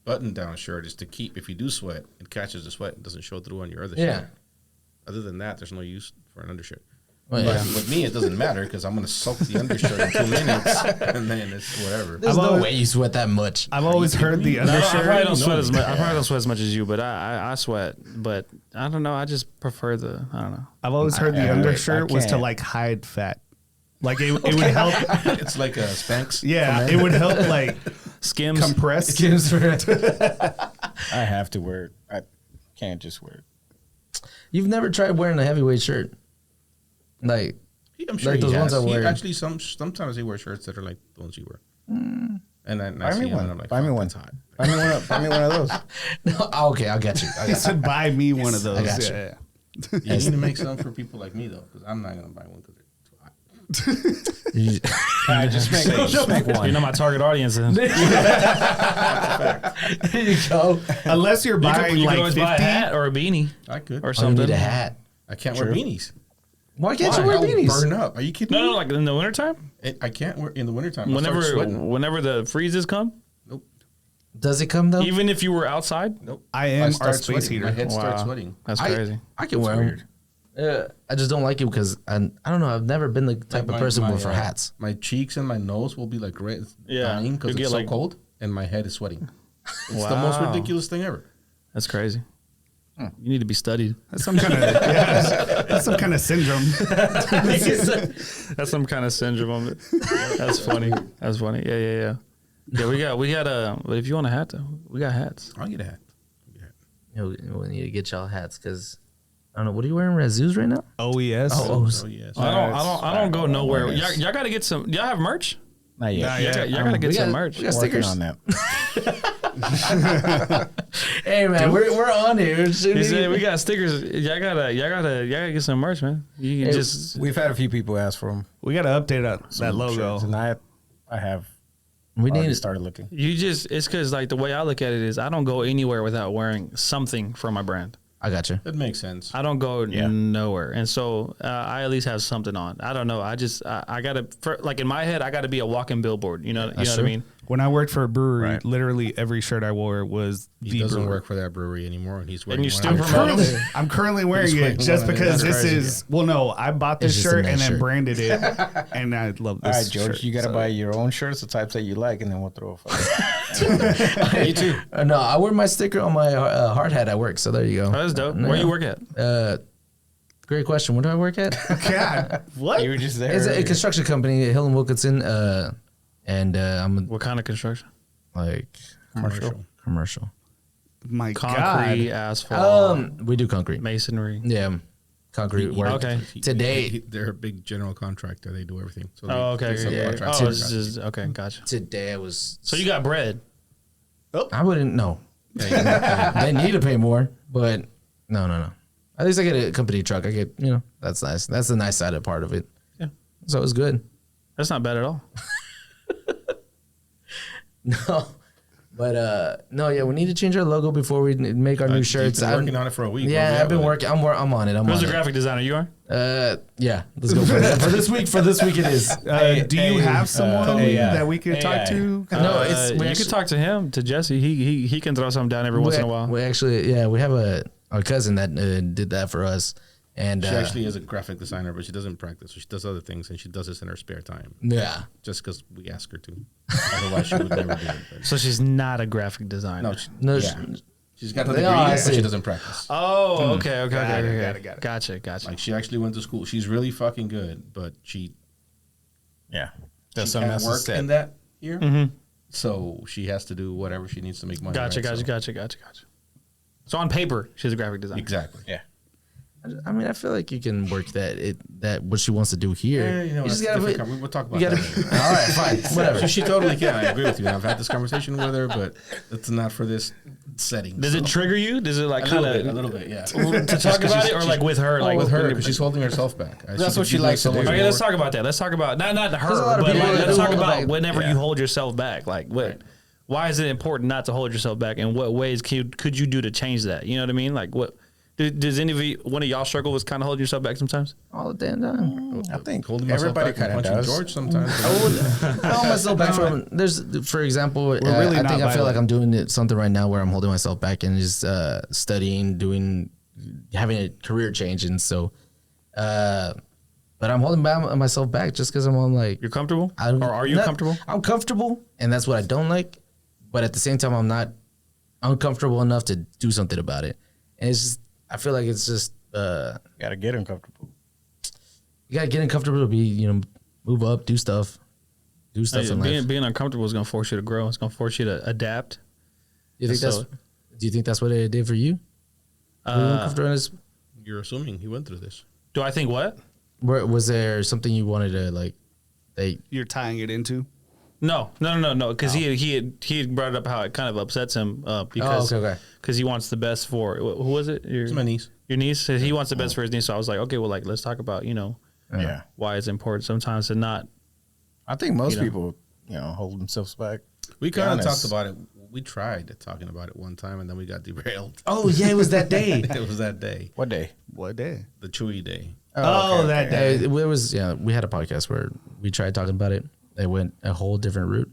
button-down shirt is to keep, if you do sweat, it catches the sweat and doesn't show through on your other shirt. Other than that, there's no use for an undershirt. But with me, it doesn't matter because I'm going to soak the undershirt in 2 minutes and then it's whatever. There's no way you sweat that much. I've always heard the undershirt. I probably don't sweat as much. I probably don't sweat as much as you, but I sweat. But I don't know. I just prefer the. I don't know. I've always heard the undershirt was to like hide fat. Like it would help. It's like a Spanx. Yeah, it would help like Skims compress. Skims for I have to wear it. I can't just wear it. You've never tried wearing a heavyweight shirt? Like, I'm sure like those ones I wear. Actually, sometimes they wear shirts that are like the ones you wear. And I see them and I'm like, buy me one. Hot. Buy me one of those. No, okay, I'll get you. He said, "Buy me one of those." I got you. Yeah. You need to make some for people like me though, because I'm not gonna buy one because they're too hot. Just make one. You know my target audience. Then. There you go. Unless you're buying you like could always 50 buy a hat or a beanie I could. or You something. need a hat. I can't wear beanies. Why can't you wear I'll beanies? burn up. Are you kidding me? No, like in the wintertime. I can't wear in the wintertime. Whenever the freezes come. Nope. Does it come though? Even if you were outside. Nope. I am our space sweating. heater. My head starts sweating. That's crazy. I can wear them. I just don't like it because I don't know. I've never been the type of person for hats. My cheeks and my nose will be like red, dying because it's so cold, and my head is sweating. It's the most ridiculous thing ever. That's crazy. You need to be studied. That's some kind of that's some kind of syndrome. That's some kind of syndrome. That's funny. That's funny. Yeah. We got but if you want a hat though, we got hats. I'll get a hat. We need to get y'all hats because I don't know. What are you wearing? Razzoos right now? OES. Oh yes. I don't go nowhere. Y'all got to get some. Y'all have merch? Not yet. Y'all got to get some merch. We got stickers on that. Hey man, we're on here. He said we got stickers. Y'all gotta get some merch, man. You can We've had a few people ask for them. We got to update that logo. And I have. We need already to started looking. it's because like the way I look at it is I don't go anywhere without wearing something from my brand. I got you. That makes sense. I don't go nowhere, and so I at least have something on. I don't know. I gotta like in my head I gotta be a walking billboard. You know what I mean? When I worked for a brewery, literally every shirt I wore was He doesn't work for that brewery anymore, and he's wearing. And you one. still I'm currently wearing it just because this is. Well, no, I bought this shirt and then branded it, and I love this. All right, George, shirt, you got to buy your own shirts, the types that you like, and then we'll throw a Me too. No, I wear my sticker on my hard hat at work, so there you go. Oh, that's dope. Where you work at? Great question. Where do I work at? God, what? You were just there. It's a construction company, Hill and Wilkinson, and I'm What kind of construction? like commercial. My Concrete, God. asphalt, We do concrete. masonry. Yeah, concrete work. Okay. Today, They're a big general contractor. They do everything. So Oh, okay. they Yeah. subcontract Oh, guys. okay. Gotcha. today I was. So you got bread. I wouldn't know. They need to pay more, but no. At least I get a company truck. I get, that's nice. That's the nice side of part of it. Yeah. So it's good. That's not bad at all. No, but no, yeah, we need to change our logo before we make our new shirts. You've been working on it for a week. Yeah, I've been working. I'm on it. Who's the graphic designer? You are? Yeah, let's go for it. For this week. For this week, it is. Do you have someone that we could talk to? No, you could talk to him, to Jesse. He can throw something down every once in a while. We actually, we have our cousin that did that for us, and She actually is a graphic designer, but she doesn't practice. So she does other things, and she does this in her spare time. Yeah, Just because we ask her to. Otherwise, she would never do it. But So she's not a graphic designer. no, no, she's got the degree, I but see. she doesn't practice. Oh, okay. Got it. Gotcha. Like she actually went to school. She's really fucking good, but she Yeah. she can't work in that here. So she has to do whatever she needs to make money. Gotcha. right? So- Gotcha. So on paper, she's a graphic designer. Exactly. Yeah. I mean, I feel like you can work that what she wants to do here. Yeah, you just gotta put. We'll talk about You gotta. that later. All right, fine, whatever. She totally can. I agree with you. I've had this conversation with her, but it's not for this setting. Does it trigger you? Does it like a kind little bit, yeah. to talk about it, or like with her, like with her, because she's holding herself back. That's what she likes to do. Okay, let's talk about that. Let's talk about not her, There's a lot of but people like, that let's do talk hold about back. whenever you hold yourself back. Like what? Why is it important not to hold yourself back, and what ways could you do to change that? You know what I mean? Like what? Does one of y'all struggle with kind of holding yourself back sometimes? All the damn time. I think Holding myself everybody back and kind of punching does. George sometimes. I hold myself back from. For example, really I not think I feel violent. like I'm doing something right now where I'm holding myself back and just studying, having a career change, and so. But I'm holding myself back just because I'm on like. You're comfortable, or are you comfortable? I'm comfortable, and that's what I don't like. But at the same time, I'm not uncomfortable enough to do something about it. And it's just, I feel like it's just, Gotta get uncomfortable. you gotta get uncomfortable to be, move up, do stuff in life. Being uncomfortable is gonna force you to grow. It's gonna force you to adapt. Do you think that's what it did for you? You're assuming he went through this. Do I think what? Was there something you wanted to like? You're tying it into. No. Because he had brought up how it kind of upsets him because okay. Cause he wants the best for who was it? It's my niece. Your niece. So he wants the best for his niece. So I was like, okay, well, like let's talk about Yeah. why it's important sometimes to not. I think most people, hold themselves back. We kind of honest. talked about it. We tried talking about it one time, and then we got derailed. Oh yeah, it was that day. It was that day, What day? What day? the Chewy day. Oh, okay, that okay. day. It was we had a podcast where we tried talking about it. They went a whole different route.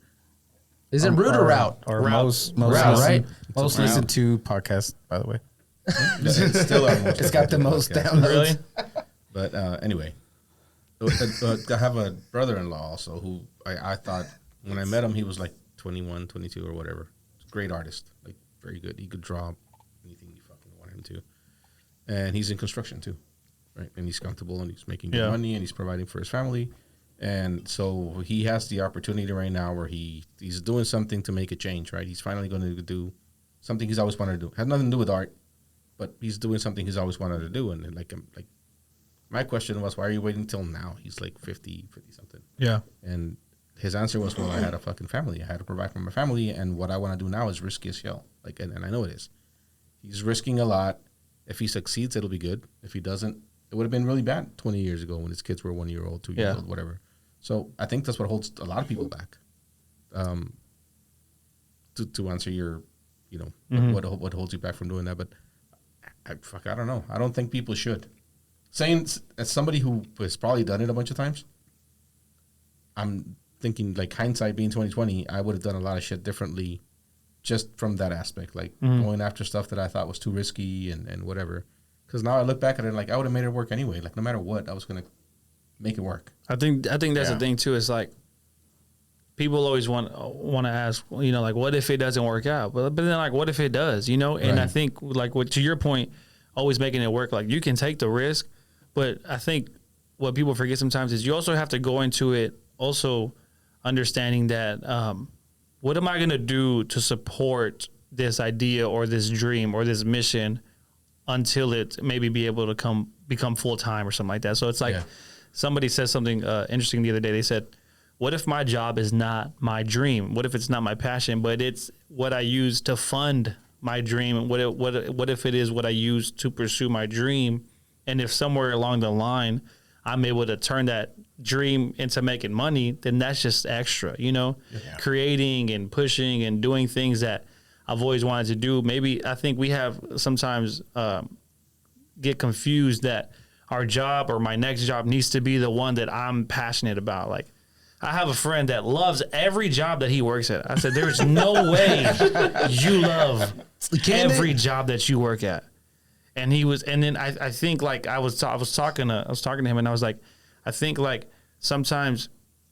Is it route or route? Or most route, right? Most listened to podcast, by the way. It's still our most. It's got the most podcast. downloads. Really? But anyway, I have a brother-in-law also who I thought when I met him he was like 21, 22 or whatever. Great artist, like very good. He could draw anything you fucking want him to, and he's in construction too, right? And he's comfortable and he's making good money and he's providing for his family, and so he has the opportunity right now where he's doing something to make a change, right? He's finally going to do something he's always wanted to do. Has nothing to do with art, but he's doing something he's always wanted to do, and like my question was, why are you waiting till now? He's like 50 something. Yeah. And his answer was, well, I had a fucking family. I had to provide for my family. And what I want to do now is risky as hell. Like, and I know it is. He's risking a lot. If he succeeds, it'll be good. If he doesn't, it would have been really bad 20 years ago when his kids were 1 year old, 2 years old, whatever. So I think that's what holds a lot of people back. To answer your, what holds you back from doing that. But I don't know. I don't think people should. Saying as somebody who has probably done it a bunch of times, I'm thinking like hindsight being 2020, I would have done a lot of shit differently, just from that aspect, like going after stuff that I thought was too risky and whatever. Because now I look back at it, like I would have made it work anyway. Like no matter what, I was gonna make it work. I think that's the thing too. Is like people always want to ask, like what if it doesn't work out? But then like what if it does? And I think like to your point, always making it work. Like you can take the risk. But I think what people forget sometimes is you also have to go into it also understanding that what am I going to do to support this idea or this dream or this mission until it maybe be able to become full-time or something like that. So it's like somebody said something interesting the other day. They said, what if my job is not my dream? What if it's not my passion, but it's what I use to fund my dream? And what if it is what I use to pursue my dream? And if somewhere along the line I'm able to turn that dream into making money, then that's just extra, creating and pushing and doing things that I've always wanted to do. Maybe I think we have sometimes get confused that our job or my next job needs to be the one that I'm passionate about. Like I have a friend that loves every job that he works at. I said, there's no way you love every job that you work at. And then I think like I was talking to him and I was like, I think like sometimes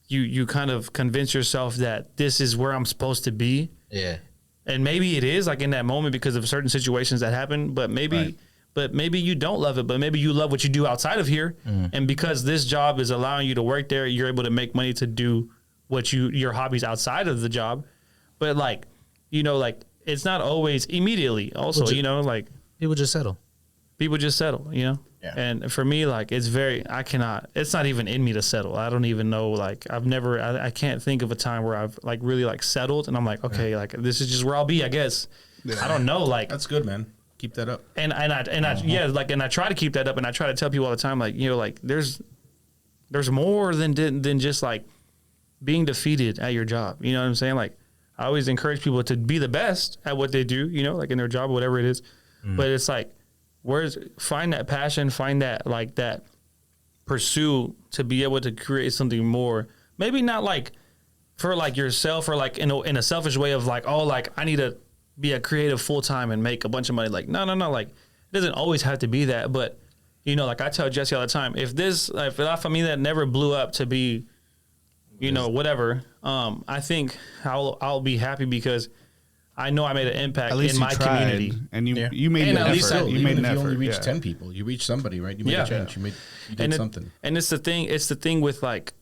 you kind of convince yourself that this is where I'm supposed to be. Yeah. And maybe it is like in that moment because of certain situations that happen, but maybe you don't love it, but maybe you love what you do outside of here. And because this job is allowing you to work there, you're able to make money to do what your hobbies outside of the job. But like, like it's not always immediately also, like people just settle. People just settle, Yeah. And for me, like, it's not even in me to settle. I don't even know, like, I can't think of a time where I've, like, really, like, settled. And I'm like, okay, like, this is just where I'll be, I guess. Yeah. I don't know, like. That's good, man. Keep that up. And I try to keep that up. And I try to tell people all the time, like, like, there's more than just, like, being defeated at your job. You know what I'm saying? Like, I always encourage people to be the best at what they do, like, in their job, whatever it is. But it's like, find that passion, find that like that pursue to be able to create something more. Maybe not like for like yourself or like in a selfish way of like, oh, like I need to be a creative full time and make a bunch of money. Like no, like it doesn't always have to be that. But like I tell Jesse all the time, if for me that never blew up to be, whatever, I think I'll be happy because I know I made an impact in my community, and you made an effort. You made an effort. You only reached 10 people. You reached somebody, right? You made a change. You did something. And it's the thing with like,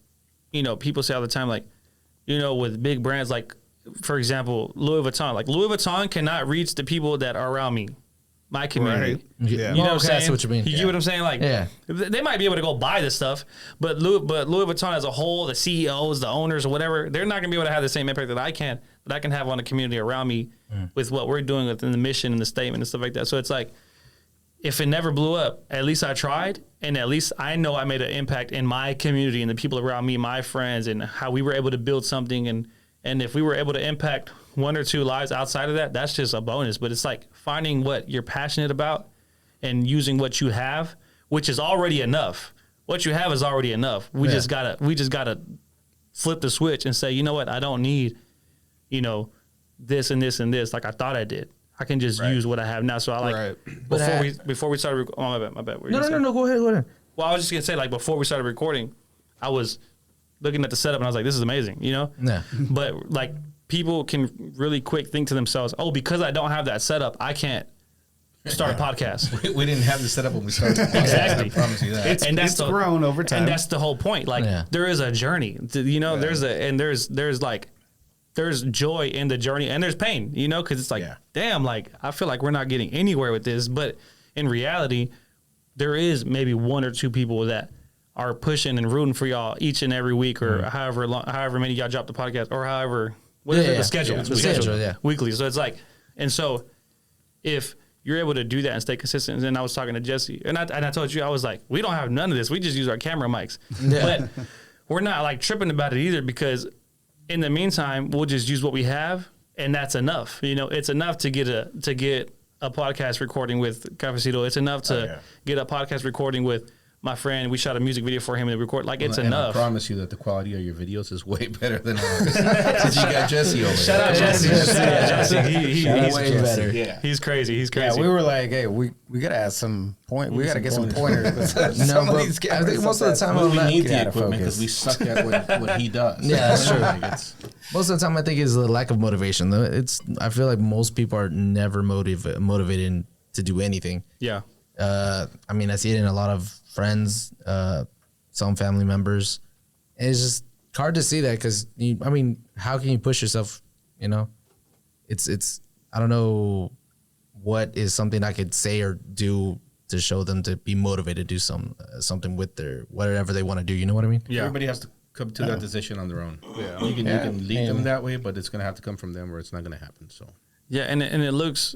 people say all the time, like, with big brands, like for example, Louis Vuitton. Like Louis Vuitton cannot reach the people that are around me, my community. Right. Yeah. You know what I'm saying? That's what you mean. You get what I'm saying? Like, they might be able to go buy this stuff, but Louis Vuitton as a whole, the CEOs, the owners, or whatever, they're not gonna be able to have the same impact that I can have on the community around me with what we're doing within the mission and the statement and stuff like that. So it's like, if it never blew up, at least I tried, and at least I know I made an impact in my community and the people around me, my friends, and how we were able to build something. And if we were able to impact one or two lives outside of that, that's just a bonus. But it's like finding what you're passionate about and using what you have, which is already enough. What you have is already enough. We just gotta flip the switch and say, you know what, I don't need, you know, this and this and this like I thought I did. I can just use what I have now. So I like before we started. My bad. No. Go ahead. Well, I was just gonna say like before we started recording, I was looking at the setup and I was like, this is amazing, you know. Yeah. But like people can really quick think to themselves, oh, because I don't have that setup, I can't start a podcast. We didn't have the setup when we started. Exactly. I promise you that. It's grown over time. And that's the whole point. Like there is a journey. You know, there's joy in the journey and there's pain, you know, because it's like, damn, like I feel like we're not getting anywhere with this. But in reality, there is maybe one or two people that are pushing and rooting for y'all each and every week or however many y'all drop the podcast or however, what is it? The schedule. The schedule, weekly. So it's like, and so if you're able to do that and stay consistent, and then I was talking to Jesse and I told you, I was like, we don't have none of this. We just use our camera mics. But we're not like tripping about it either because in the meantime, we'll just use what we have, and that's enough. You know, it's enough to get a podcast recording with Cafecito. It's enough to get a podcast recording with my friend. We shot a music video for him and record. Like it's enough. I promise you that the quality of your videos is way better than ours. Since you got Jesse over there. Shout out Jesse. He's way better. Yeah. He's crazy. Yeah, we were like, hey, we gotta ask some point. We gotta get some pointers. Some of these I think most of the time we need the equipment because we suck at what he does. Yeah, that's true. Most of the time, I think is the lack of motivation. Though I feel like most people are never motivated to do anything. Yeah. I mean, I see it in a lot of friends, some family members. And it's just hard to see that because, I mean, how can you push yourself, you know? It's I don't know what is something I could say or do to show them to be motivated to do something with their whatever they want to do. You know what I mean? Yeah. Everybody has to come to that decision on their own. Yeah. You can lead them that way, but it's going to have to come from them or it's not going to happen. So. Yeah, and it looks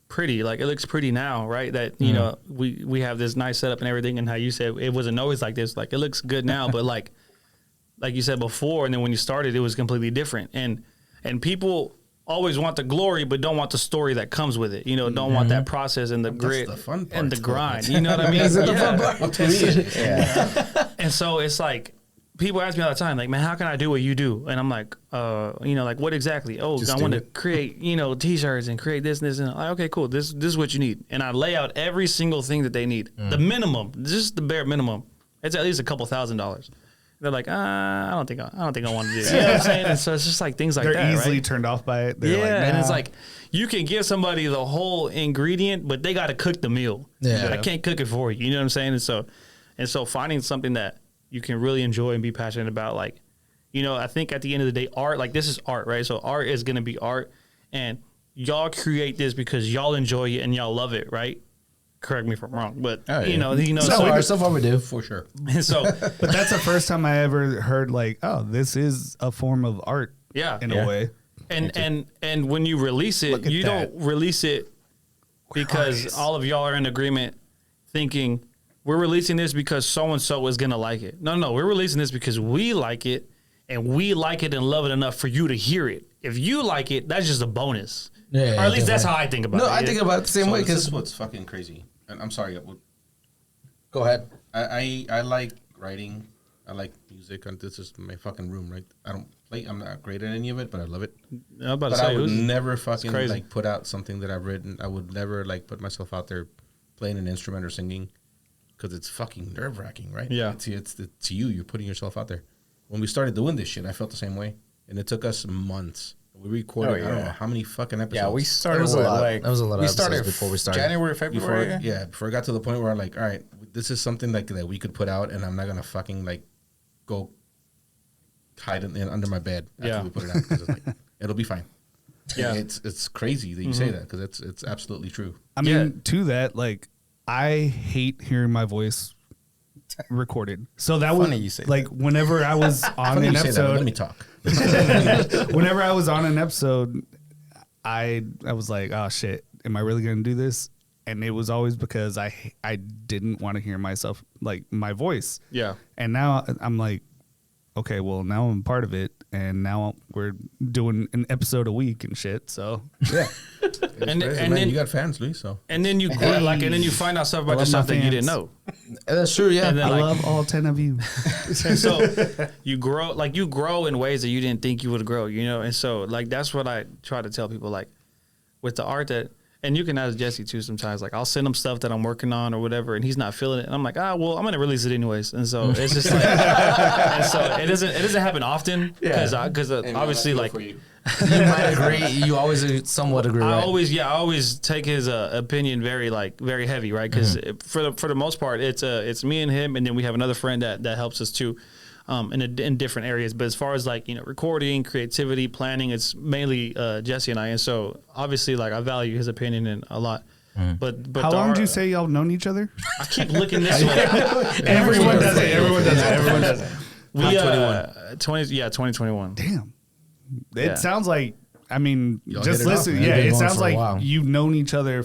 pretty. Like it looks pretty now, right? That you know we have this nice setup and everything, and how you said it wasn't always like this. Like it looks good now, but like you said before, and then when you started, it was completely different. And people always want the glory, but don't want the story that comes with it. You know, don't want that process and the grit and the grind. You know what I mean? And so it's like. People ask me all the time, like, man, how can I do what you do? And I'm like, you know, like, what exactly? Oh, I want to create, you know, T-shirts and create this and this. And I'm like, okay, cool. This is what you need. And I lay out every single thing that they need. The minimum, just the bare minimum. It's at least a couple $1,000s. They're like, I don't think I want to do it. You know what I'm saying? And so it's just like things like that. They're easily turned off by it. They're like, nah. And it's like you can give somebody the whole ingredient, but they got to cook the meal. Yeah. I can't cook it for you. You know what I'm saying? And so finding something that you can really enjoy and be passionate about, like, you know, I think at the end of the day, art, like this is art, right? So art is going to be art, and y'all create this because y'all enjoy it and y'all love it, right? Correct me if I'm wrong, but you know, so far we do for sure. And so, but that's the first time I ever heard like, oh, this is a form of art, in a way. And when you release it, you don't release it because all of y'all are in agreement, thinking. We're releasing this because so-and-so is going to like it. No, we're releasing this because we like it, and we like it and love it enough for you to hear it. If you like it, that's just a bonus. Yeah, or at least that's how I think about it. No, I think about it the same way. This is what's fucking crazy. And I'm sorry. Go ahead. I like writing. I like music. And this is my fucking room, right? I don't play. I'm not great at any of it, but I love it. I would never fucking like put out something that I've written. I would never like put myself out there playing an instrument or singing. Because it's fucking nerve-wracking, right? Yeah. It's you. You're putting yourself out there. When we started doing this shit, I felt the same way. And it took us months. We recorded, I don't know how many fucking episodes. Yeah, we started that was a lot of episodes before we started. January, February? Before I got to the point where I'm like, all right, this is something like that we could put out, and I'm not going to fucking like go hide it under my bed after we put it out. Because it's like, it'll be fine. Yeah. It's crazy that you say that because it's absolutely true. I mean, to that, like, I hate hearing my voice recorded. So that was you say like that. Whenever I was on an episode. Let me talk. Whenever I was on an episode, I was like, oh shit, am I really gonna do this? And it was always because I didn't want to hear myself, like my voice. Yeah. And now I'm like, okay, well now I'm part of it, and now we're doing an episode a week and shit. So yeah. and then you got fans, Luis. So and then you and then you find out stuff about yourself that you didn't know. That's true. Yeah, and then, I love all 10 of you. And so you grow in ways that you didn't think you would grow, you know. And so like that's what I try to tell people, like with the art that. And you can ask Jesse too sometimes. Like I'll send him stuff that I'm working on or whatever, and he's not feeling it. And I'm like, well, I'm gonna release it anyways. And so it's just like, and so it doesn't happen often because obviously like you might agree. You always somewhat agree. I always take his opinion very heavy, right? Because for the most part, it's me and him, and then we have another friend that helps us too. In different areas, but as far as like, you know, recording, creativity, planning, it's mainly Jesse and I. And so obviously, like I value his opinion a lot. But how long did you say y'all known each other? I keep looking this way. Everyone does it. We 2021. Damn, it sounds like. I mean, Y'all just listen. Off, it sounds like you've known each other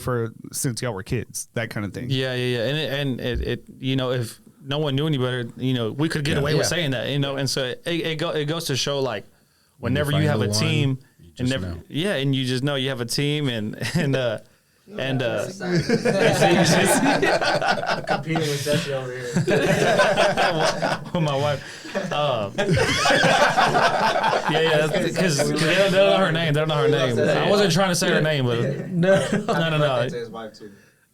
since y'all were kids. That kind of thing. Yeah. And it you know, if no one knew any better, you know, we could get away with saying that, you know. And so it goes to show, like, whenever you have a team, and you just know you have a team, and competing with Jesse over here. With my wife. Because they don't know her name. They don't know her name. I wasn't trying to say her name, but no.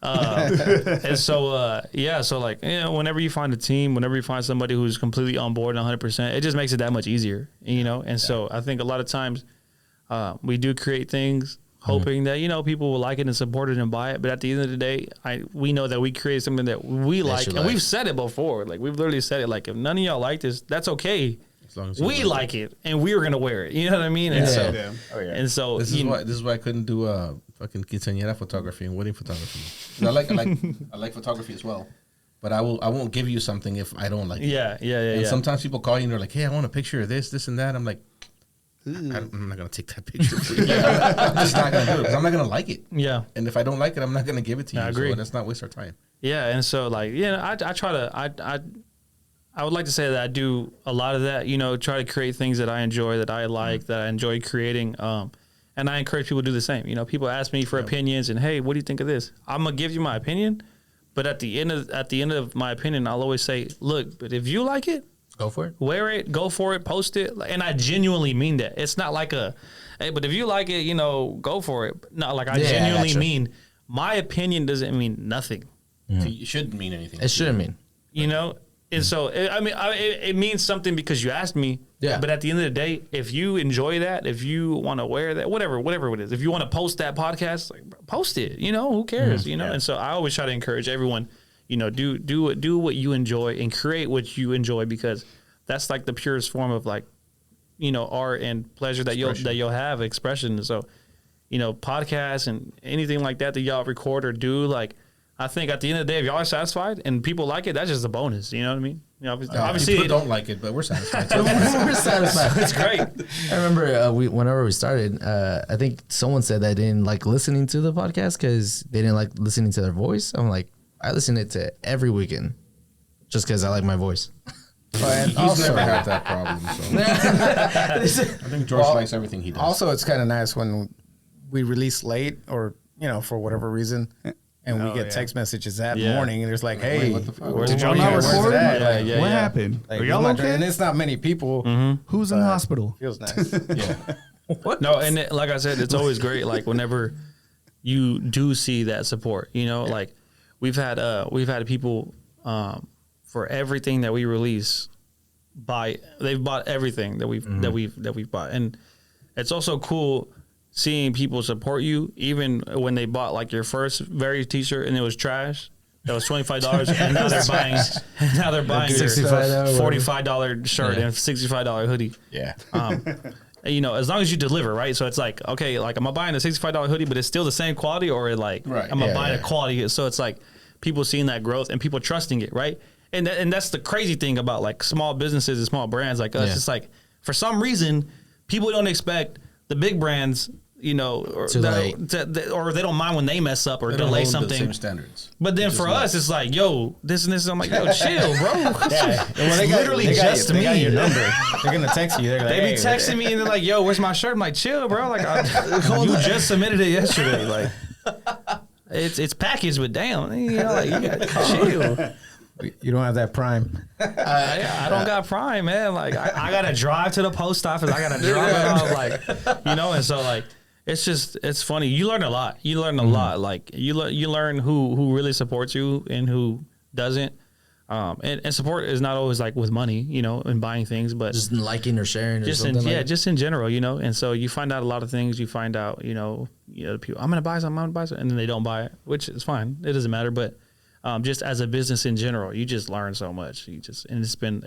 And so, so like, you know, whenever you find a team, whenever you find somebody who's completely on board 100%, it just makes it that much easier, you know? And so I think a lot of times we do create things hoping that, you know, people will like it and support it and buy it. But at the end of the day, we know that we create something that we like. And we've said it before. Like, we've literally said it. Like, if none of y'all like this, that's okay. As long as we like it, and we were going to wear it. You know what I mean? And and so this is why I couldn't do fucking quinceañera photography and wedding photography. I like photography as well, but I won't give you something if I don't like it. Yeah. Sometimes people call you and they're like, "Hey, I want a picture of this, and that." I'm like, I'm not gonna take that picture for you. I'm just not gonna do it because I'm not gonna like it. Yeah. And if I don't like it, I'm not gonna give it to you. I agree. So let's not waste our time. Yeah, and so like, I try to I would like to say that I do a lot of that. You know, try to create things that I enjoy, that I like, that I enjoy creating. And I encourage people to do the same. You know, people ask me for opinions and, hey, what do you think of this? I'm gonna give you my opinion, but at the end of my opinion, I'll always say, look, but if you like it, go for it, wear it, go for it, post it, and I genuinely mean that. It's not like hey, but if you like it, you know, go for it. No, like I genuinely mean my opinion doesn't mean nothing. It shouldn't mean anything. It shouldn't mean, you know. And so, it means something because you asked me. Yeah. But at the end of the day, if you enjoy that, if you want to wear that, whatever it is, if you want to post that podcast, like, post it. You know, who cares? You know. And so I always try to encourage everyone, you know, do what you enjoy and create what you enjoy, because that's like the purest form of, like, you know, art and pleasure that you'll have, expression. So, you know, podcasts and anything like that y'all record or do, like, I think at the end of the day, if y'all are satisfied and people like it, that's just a bonus. You know what I mean? You know, obviously people don't like it, but we're satisfied. We're satisfied. It's great. I remember whenever we started, I think someone said that they didn't like listening to the podcast because they didn't like listening to their voice. I'm like, I listen to it every weekend just because I like my voice. He's never had that problem. So. I think George likes everything he does. Also, it's kind of nice when we release late, or, you know, for whatever reason. And we get text messages that morning, and there's like, "Hey, what the fuck? did y'all not record? What happened? Like, are y'all okay?" And it's not many people. Who's in the hospital? Feels nice. No, and like I said, it's always great. Like, whenever you do see that support, you know, like we've had people for everything that we release they've bought everything that we've bought, and it's also cool seeing people support you, even when they bought like your first very t-shirt and it was trash. That was $25, and now they're buying your $45 shirt and $65 hoodie. Yeah. You know, as long as you deliver, right? So it's like, okay, like, am I buying a $65 hoodie, but it's still the same quality, or like, am I buying a quality? So it's like people seeing that growth and people trusting it, right? And that's the crazy thing about like small businesses and small brands like us. It's like, for some reason, people don't expect the big brands, you know, or they don't mind when they mess up or delay something. The same standards. But then for us, it's like, yo, this and this. I'm like, yo, chill, bro. Well, they literally just me. They got your number. They're gonna text you. They be texting me and they're like, yo, where's my shirt? I'm like, chill, bro. Like, you just submitted it yesterday. Like, it's packaged, but damn, you know, like, you got chill. You don't have that Prime. I don't got Prime, man. Like I gotta drive to the post office. I gotta drop it off, like, you know. And so like it's funny. You learn a lot. You learn a lot. Like you learn who really supports you and who doesn't. And support is not always like with money, you know, and buying things, but just liking or sharing, or just just in general, you know. And so you find out a lot of things. You find out, you know, people, I'm gonna buy something, and then they don't buy it, which is fine. It doesn't matter, but. Just as a business in general, you just learn so much. And it's been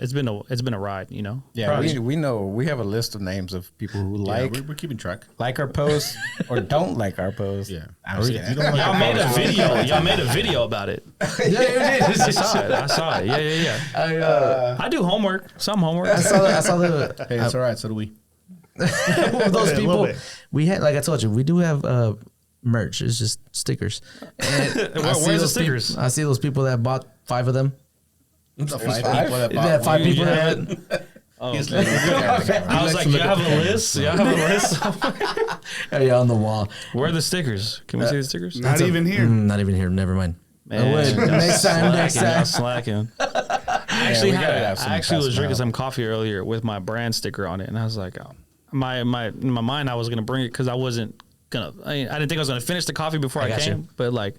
a ride, you know. Yeah, we know we have a list of names of people who we're keeping track, like our posts or don't like our posts. Yeah, y'all made a video. Y'all made a video about it. Yeah, you did. I saw it. Yeah. I do homework. Some homework. I saw the. Hey, it's all right. So do we. Those people we had, like I told you, we do have merch. It's just stickers. And where's the stickers? I see those people that bought 5 of them. The 5 people that bought. Yeah, 5 people that had it. I was like, you have a list? You have a list? Yeah, on the wall. Where are the stickers? Can we see the stickers? Not even here. Not even here. Never mind. Man, next time. Slacking. I actually was drinking some coffee earlier with my brand sticker on it, and I was like, in my mind, I was gonna bring it because I wasn't gonna. I didn't think I was gonna finish the coffee before I came, but like,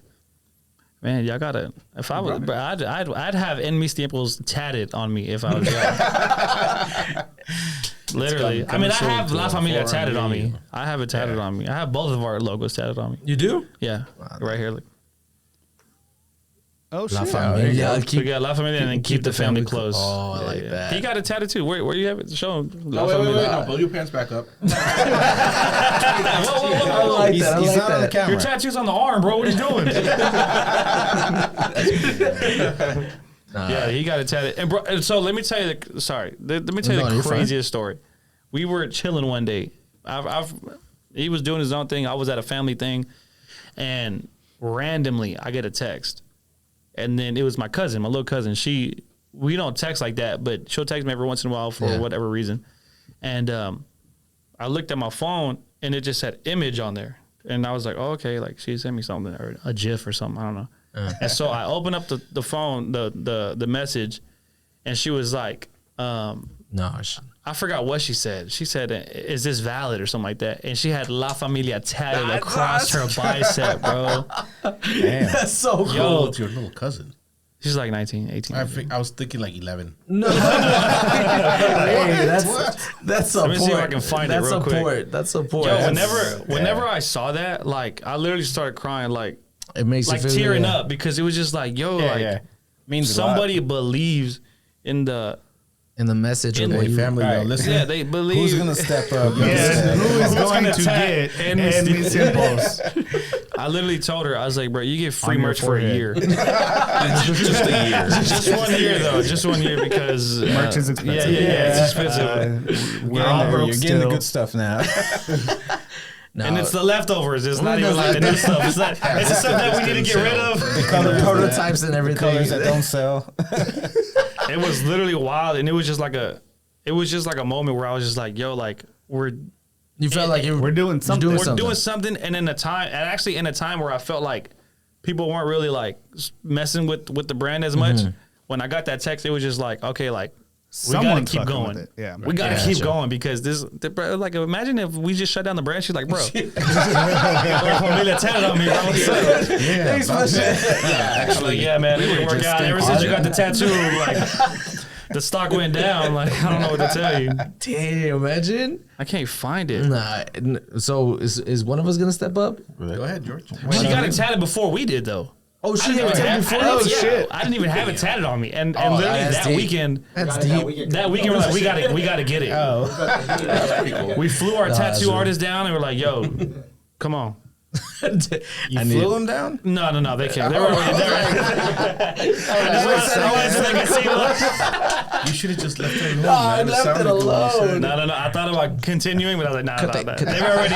man, y'all gotta. If I was, but I'd have En Mis Tiempos tatted on me if I was y'all. Literally, I mean, I have La Familia tatted on me. I have it tatted on me. I have both of our logos tatted on me. You do? Yeah, right here. Look. Oh, La shit. Familia. We got La Familia and then keep the family close. Oh, I like that. He got it tatted too. Where you have it? Show him. No, wait. No, pull your pants back up. Whoa. I like that. I like on the that. camera. Your tattoo's on the arm, bro. What are you doing? Yeah, he got it tatted. And bro, so let me tell you the craziest story. We were chilling one day. He was doing his own thing. I was at a family thing, and randomly I get a text. And then it was my cousin, my little cousin. We don't text like that, but she'll text me every once in a while for whatever reason. And I looked at my phone, and it just said image on there. And I was like, oh, okay, like she sent me something, or a GIF or something, I don't know. And so I opened up the phone, the message, and she was like, I forgot what she said. She said, is this valid or something like that? And she had La Familia tatted across her bicep, bro. Damn. That's so cool. Yo, it's your little cousin. She's like 19, 18. I was thinking like 11. No. Hey, that's support. Let me see if I can find it real quick. That's support. Yo, whenever I saw that, like, I literally started crying, like it makes you feel tearing up, because it was just like, yo, Means somebody believes in the message of the family. Right. Listen, yeah, they believe. who's gonna step up? Who is going to get En Mis Tiempos? I literally told her, I was like, bro, you get free On your merch for a forehead. year. Just a year. Just 1 year, though. Just 1 year, because Merch is expensive. Yeah, it's expensive. We're all broke You're getting still. the good stuff now. No. And it's the leftovers. It's not even like the new stuff. It's the stuff that we need to get rid of. The colors, prototypes and everything. colors that don't sell. It was literally wild, and it was just like a moment where I was just like, yo, like You felt like We're doing something. we're doing something, and in a time where I felt like people weren't really like messing with the brand as much. When I got that text, it was just like, okay, like we gotta Someone's keep fucking going. with it. Yeah, we gotta keep going, because like, imagine if we just shut down the brand. She's like, bro, La Familia tatted on me, bro. Actually, yeah, man, it didn't work out. Ever since you got the tattoo, like the stock went down. Like, I don't know what to tell you. Damn, imagine. I can't find it. Nah. So is one of us gonna step up? Go ahead, George. She got it tatted before we did, though. Oh, she got it tatted before. Oh shit! I didn't even have it tatted on me, and literally that deep. weekend, That's deep. that weekend we're like, we gotta get it. Oh, We flew our tattoo artist down, and we're like, yo, come on. you flew him down? No, they can't. They were already there. You should have just left it alone. I left it alone. No. I thought about continuing, but I was like, nah.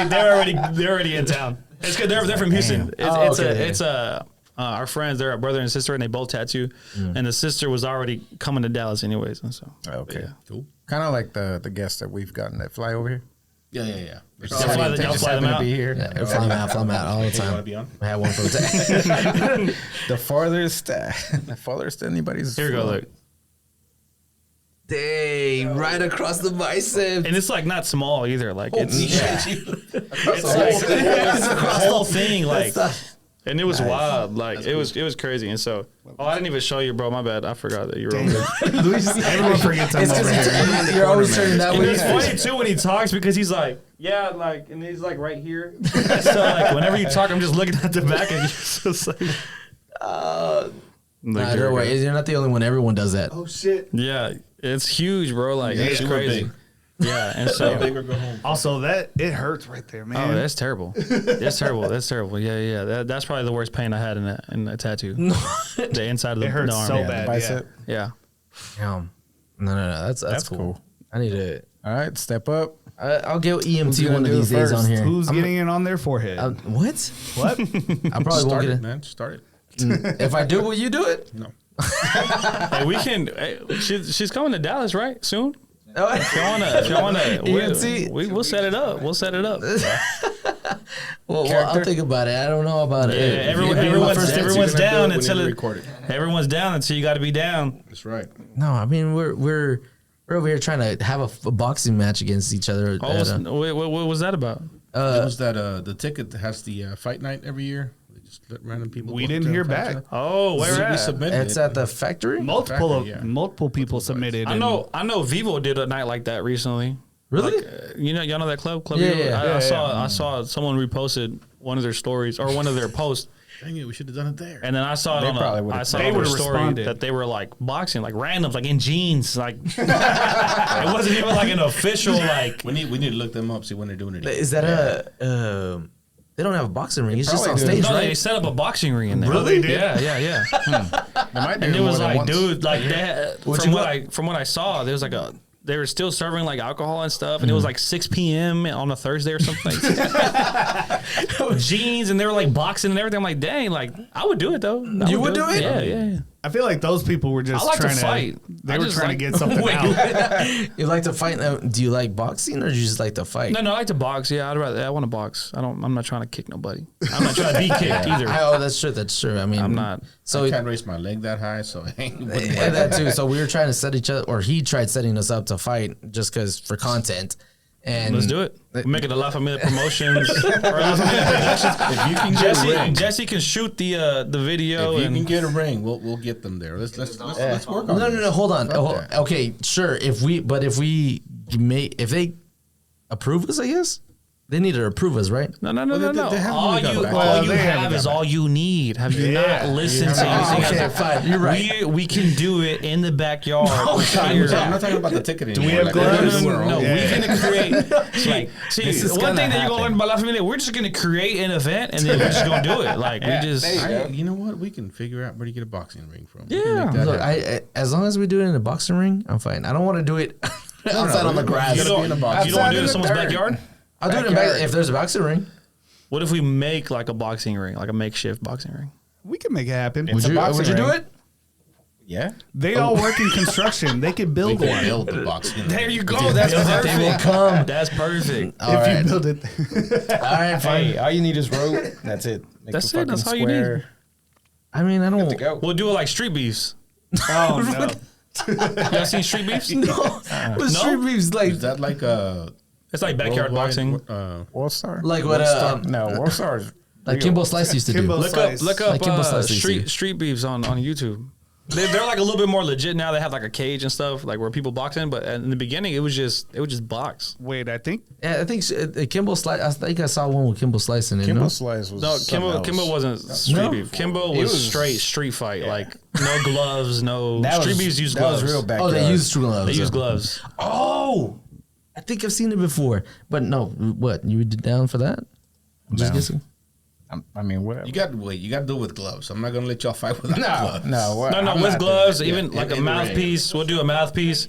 They're already in town. It's good. They're from Houston. It's our friends. They're a brother and sister, and they both tattoo. And the sister was already coming to Dallas anyways, and so Okay. Cool. Kind of like the guests that we've gotten that fly over here. Yeah. Y'all fly them out. Be here. Yeah, fly them out all the You want to time. be on? I had one for the day. The farthest anybody's. Here we go. Look, Dang, right across the bicep. and it's like not small either. Like it's Across the like whole thing. the whole thing. Like, That's and it was wild. Like it was crazy. And so, I didn't even show you, bro. My bad. I forgot that you were over there. Everyone forgets I'm It's over here. because you're always turning that And way. it's funny too when he talks because he's like, yeah, like, and he's like right here. So like, whenever you talk, I'm just looking at the back of you. So it's like, Nah, don't worry. You're not the only one. Everyone does that. Oh shit! yeah, it's huge, bro. Like it's super crazy. big. Yeah, and So so. big or go home. Also, that it hurts right there, man. Oh, that's terrible. That's terrible. That's terrible. Yeah. That's probably the worst pain I had in a tattoo. The inside of the, It hurts the arm. so yeah. bad. Bicep. Yeah. No. That's cool. I need to. All right, step up. I'll get Who's EMT gonna one of do these it days first? on here. Who's getting it on their forehead? What? What? I probably won't Start get it, it. man. Start it. If I do, will you do it? No. Hey, we can. She's coming to Dallas, right? Soon. Oh, If y'all wanna, EMT? we'll set it up. We'll set it up. well, I'll think about it. I don't know about it. Yeah, If you do my everyone's first everyone's You're gonna do down it until when you it, record it. everyone's down until you got to be down. That's right. No, I mean we're over here trying to have a boxing match against each other. Oh, what was that about? It was that the ticket that has the fight night every year. They just let random people. We book didn't their hear fights back. out. Oh, where We at? submitted It's it. at the factory. Multiple yeah. multiple people submitted. I know Vivo did a night like that recently. Really? Like, y'all know that club? Yeah, Vivo? yeah. I saw someone reposted one of their stories or one of their posts, Dang it, we should have done it there. and then I saw They it probably on would've- I saw they on their would've story responded. that they were like boxing, like randoms, like in jeans, like it wasn't even like an official like. we need to look them up, see when they're doing it. Is that a? They don't have a boxing ring. It's just on probably do. stage, No, they right? set up a boxing ring in there. Really? They did? Yeah. They might do And it more was than like, once. dude, like that. Would From you what I saw, there was like they were still serving like alcohol and stuff, and it was like 6 p.m. on a Thursday or something. Jeans, and they were like boxing and everything. I'm like, dang, like I would do it though. You would do it? Yeah. I feel like those people were just I like to trying fight. They I were just trying like- to get something Wait. out. You like to fight? Do you like boxing or do you just like to fight? No, I like to box. Yeah, I want to box. I'm not trying to kick nobody. I'm not trying to be kicked either. Oh, that's true. That's true. I mean, I'm not. So I can't raise my leg that high, so I ain't. yeah, that too. So we were trying to set each other, or he tried setting us up to fight just because for content. And Let's do it. We're making a La Familia Promotions or La Familia Productions. If you can get a ring, Jesse can shoot the video if you and can get a ring, we'll get them there. Let's work on. No, this. hold on. Fuck Oh, that. okay, sure. If they approve us, I guess they need to approve us, right? No. they haven't All really got you, back. all Well, you they haven't have got is all you need. Have you not listened to anything? okay, else? fine. You're right. We can do it in the backyard. I'm not talking about the ticket anymore. we have gloves? No, Yeah. we can create. Like, see, This is one gonna thing that you're happen. gonna learn about La Familia, we're just gonna create an event and then we're just gonna do it. Like we just. You know what? We can figure out where to get a boxing ring from. We can Yeah. make that Look, happen. as long as we do it in a boxing ring, I'm fine. I don't want to do it outside on the grass. You gotta be don't, in a box. you don't want to do it in Outside in the someone's dirt. backyard? I'll do it in Backyard. if there's a boxing ring. What if we make like a boxing ring, like a makeshift boxing ring? We can make it happen. It's a boxing Would you do ring. it? Yeah. They all work in construction. They could We build can one. build the boxing. There ring. you go. That's They will perfect. come. That's perfect. All If right. you build it, All right, fine. Hey, all you need is rope. That's it. Make That's the it. That's fucking all you need. square. I mean, I don't. To go. We'll do it like street beefs. oh no. Y'all seen street beefs? No, but street beefs like Is that like a It's like backyard boxing. World Star. Like what? No, World Star is Like Kimbo Slice used to do. Kimbo- Look Slice. up Like Kimbo Slice used to. street beefs on YouTube. They're like a little bit more legit now. They have like a cage and stuff, like where people box in. But in the beginning, it was just box. Wait, I think Yeah, I think Kimbo Slice. I think I saw one with Kimbo Slice in it. Kimbo no? Slice was No, something Kimbo else. wasn't street No? beef. Kimbo It was was- straight street fight. Like no gloves, no That street was, beefs use that gloves. was real Oh, backyard. they use true gloves. They use though. gloves. Oh, I think I've seen it before, but no. What you would down for that? I'm just No. guessing. I mean, whatever. You got to wait. You got to do it with gloves. I'm not gonna let y'all fight without gloves. No, what? No, I'm with not gloves, doing even Yeah, like a in the ring. mouthpiece. We'll do a mouthpiece.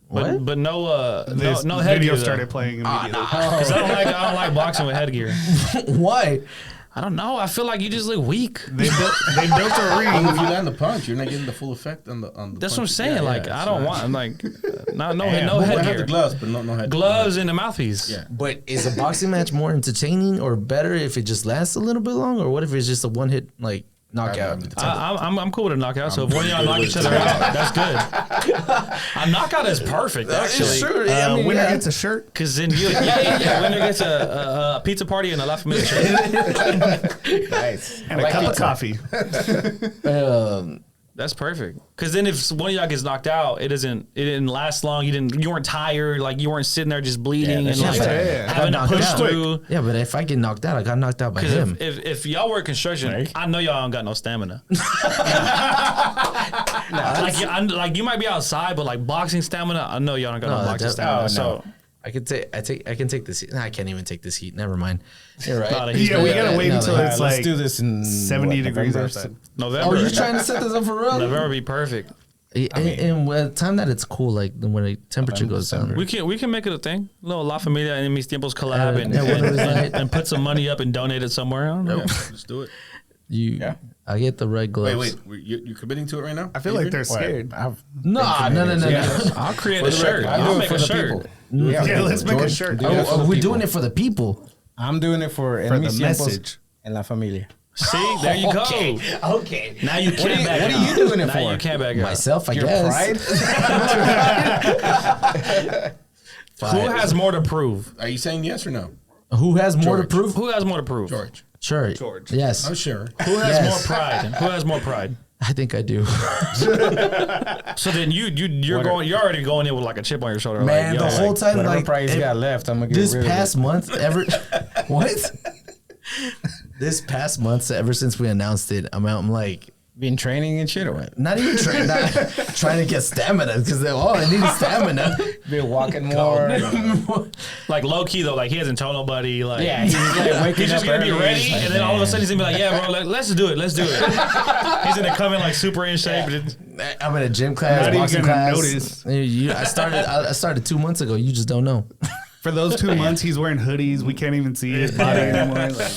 What? But no this no video headgear. started playing immediately. Because I don't like boxing with headgear. Why? I don't know. I feel like you just look weak. They built a ring. If you land the punch, you're not getting the full effect on the. That's what I'm punch. saying. I don't want like no I have headgear. the gloves, but no headgear. Gloves and a mouthpiece. Yeah. But is a boxing match more entertaining or better if it just lasts a little bit longer, or what if it's just a one hit like knockout? I'm cool with a knockout. So if one of y'all knock each other out, that's good. A knockout is perfect, actually. Sure. Winner gets a shirt. Because then winner gets a pizza party and a La Familia shirt. Nice. And a cup of coffee. That's perfect. Because then if one of y'all gets knocked out, it didn't last long. You weren't tired. Like you weren't sitting there just bleeding and like having to push through. Yeah, but if I get knocked out, I got knocked out by him. If y'all work construction, I know y'all don't got no stamina. Like you might be outside, but like boxing stamina, I know y'all don't got no boxing stamina. So I can take this heat. Nah, I can't even take this heat. Never mind. You're right. Yeah, we gotta wait until it's Let's like do this in 70 degrees outside. November. Oh, you're trying to set this up for real? November be perfect. And the time that it's cool, like when the temperature goes down. We can make it a thing. A little La Familia and Mis Tiempos collab and put some money up and donate it somewhere. I don't know. Yeah, let's do it. I get the red gloves. Wait. You're committing to it right now? I feel like they're scared. No. I'll create a shirt. I'll make a shirt. Yeah, let's make a shirt. We're doing it for the people. I'm doing it for For the message. and La Familia. See, there you go. Okay. Now you can't back out. What are you doing it now for? You can't back out. Myself, I Your guess. pride? Who has more to prove? Are you saying yes or no? Who has more to prove? Who has more to prove? George. Sure. George. Yes. I'm sure. Who has Yes. more pride? Who has more pride? I think I do. So then you're already going in with like a chip on your shoulder. Man, like, the whole time, Whatever like prize you got left, I'm gonna get this rid past of it. month, what? This past month, ever since we announced it, I'm like, Been training and shit or what? not even trying to get stamina because I need stamina. Been walking more. like low key though, like he hasn't told nobody. Like Yeah, he's like waking he's just up gonna be early. ready, He's like, and then all of a man. sudden he's gonna be like, "Yeah, bro, let's do it. He's gonna come in like super in shape. I'm in a gym class, Not even boxing gonna class. notice. I started 2 months ago. You just don't know. For those 2 months, he's wearing hoodies. We can't even see his body anymore. Like,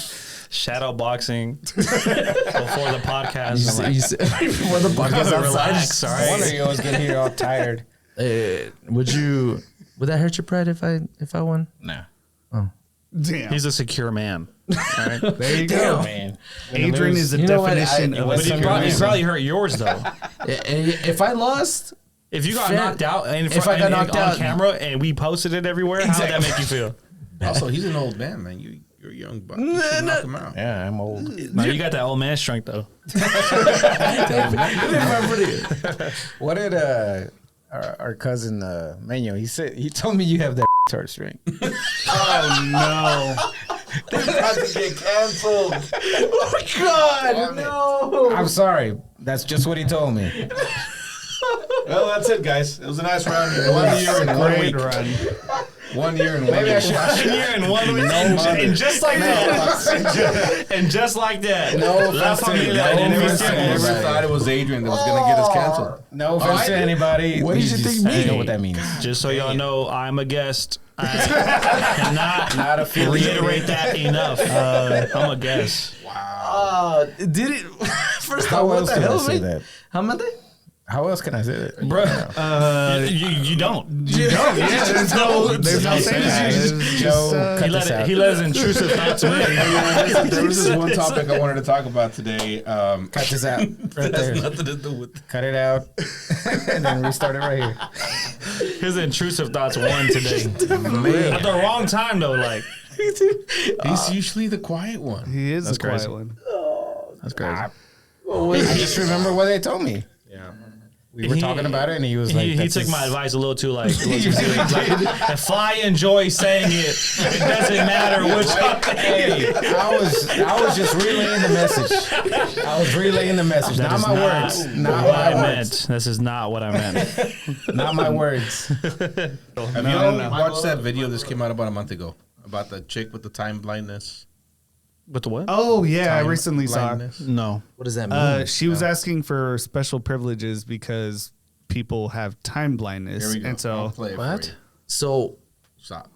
Shadow boxing before the podcast. I'm like, Before the podcast outside. relax, all I wonder right. you always get here all tired. Would that hurt your pride if I won? Nah. damn. He's a secure man. All right. There you go. Man. Adrian is the You know what? definition of a But he secure probably, man. probably hurt yours though. If I lost, If you got Fair. knocked out and If I got knocked on out- camera and we posted it everywhere, how would that make you feel? Also, he's an old man, man. You're a young buck. You should knock him out. Yeah, I'm old. No, you got that old man strength though. What did our cousin Manuel? He told me you have that retard strength. Oh, no. about to get canceled. Oh my God, no! I'm sorry. That's just what he told me. Well, that's it, guys. It was a nice round here. 1 year and 1 week. run. 1 year and 1 Maybe I week. should. Here in 1 week, and just like that, and just like that, No La offense to Familia anybody. and No Mis offense to I Tiempos. never thought it was Adrian that was going to get us canceled. No offense to anybody. What did you think I me? know what that means. Just so y'all know, I'm a guest. I cannot Not affiliated. reiterate that enough. I'm a guest. Did it? First How off, what else the can I hell, say mate? that? How am I? How else can I say that? Bro, you don't. You don't. Yeah, there's no saying that. It's just, He let his intrusive thoughts in. There was this one topic I wanted to talk about today. Cut this out right there. Nothing to do with. Cut it out, and then restart it right here. His intrusive thoughts won today. At the wrong time though, like He's usually the quiet one. he is the quiet crazy. one. that's crazy. I just remember what they told me. Yeah. We were talking about it, and he was like, He "That's took his- my advice a little too like if I enjoy saying it, it doesn't matter which Hey, I was just relaying the message. I was relaying the message, That not is my not words. Not what I my meant. words. This is not what I meant. Not my words. Have you all watched that video? This came out about a month ago about the chick with the time blindness. With the what? Oh, yeah, I Time recently saw. blindness. No. What does that mean? She was asking for special privileges because people have time blindness. Here we go. And so, I'll play it for What? you. So Stop.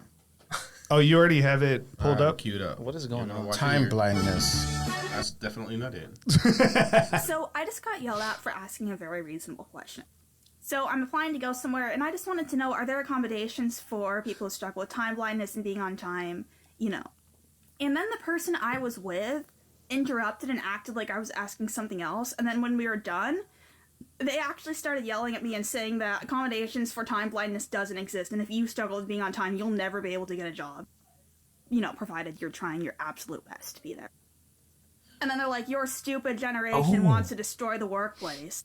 oh, you already have it pulled up? Queued up. What is going You know, on? watch it Time here. blindness. That's definitely not it. So I just got yelled at for asking a very reasonable question. So I'm applying to go somewhere, and I just wanted to know, are there accommodations for people who struggle with time blindness and being on time, you know? And then the person I was with interrupted and acted like I was asking something else, and then when we were done, they actually started yelling at me and saying that accommodations for time blindness doesn't exist, and if you struggle with being on time, you'll never be able to get a job. You know, provided you're trying your absolute best to be there. And then they're like, your stupid generation wants to destroy the workplace.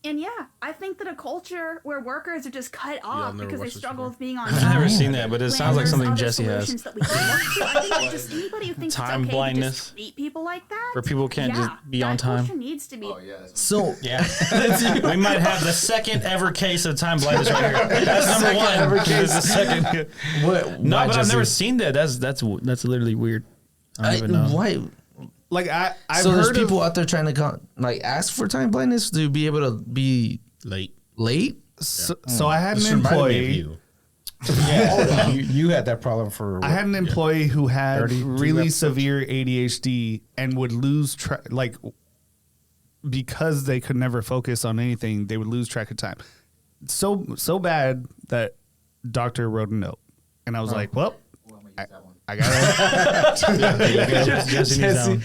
And yeah, I think that a culture where workers are just cut off because they struggle with being on time. I've never seen that, but it sounds like something Jesse has. I think that just anybody who thinks Time it's okay blindness. to just treat people like that, Where people can't just be on time. Culture needs to be. So Yeah. We might have the second ever case of time blindness right here. That's number one. ever case. The second. what? No, why, but I've never Jesse? seen that. That's literally weird. I don't even know. Why? Like I've So there's heard people of, out there trying to ask for time blindness to be able to be Late. late. so I had This an reminded me of employee. you. Yeah, you had that problem for. I had an employee who had 32 really episodes. severe ADHD and would lose track, like because they could never focus on anything, they would lose track of time. So bad that doctor wrote a note, and I was like, "Well, I got it."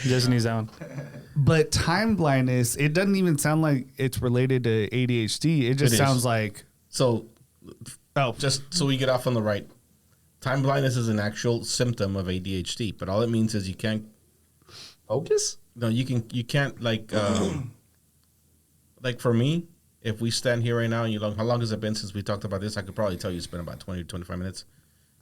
Jesse needs down. But time blindness, it doesn't even sound like it's related to ADHD. It just It is. sounds like So, oh, just so we get off on the right, time blindness is an actual symptom of ADHD, but all it means is you can't Focus. No, you can't like for me, if we stand here right now and how long has it been since we talked about this? I could probably tell you it's been about 20 to 25 minutes.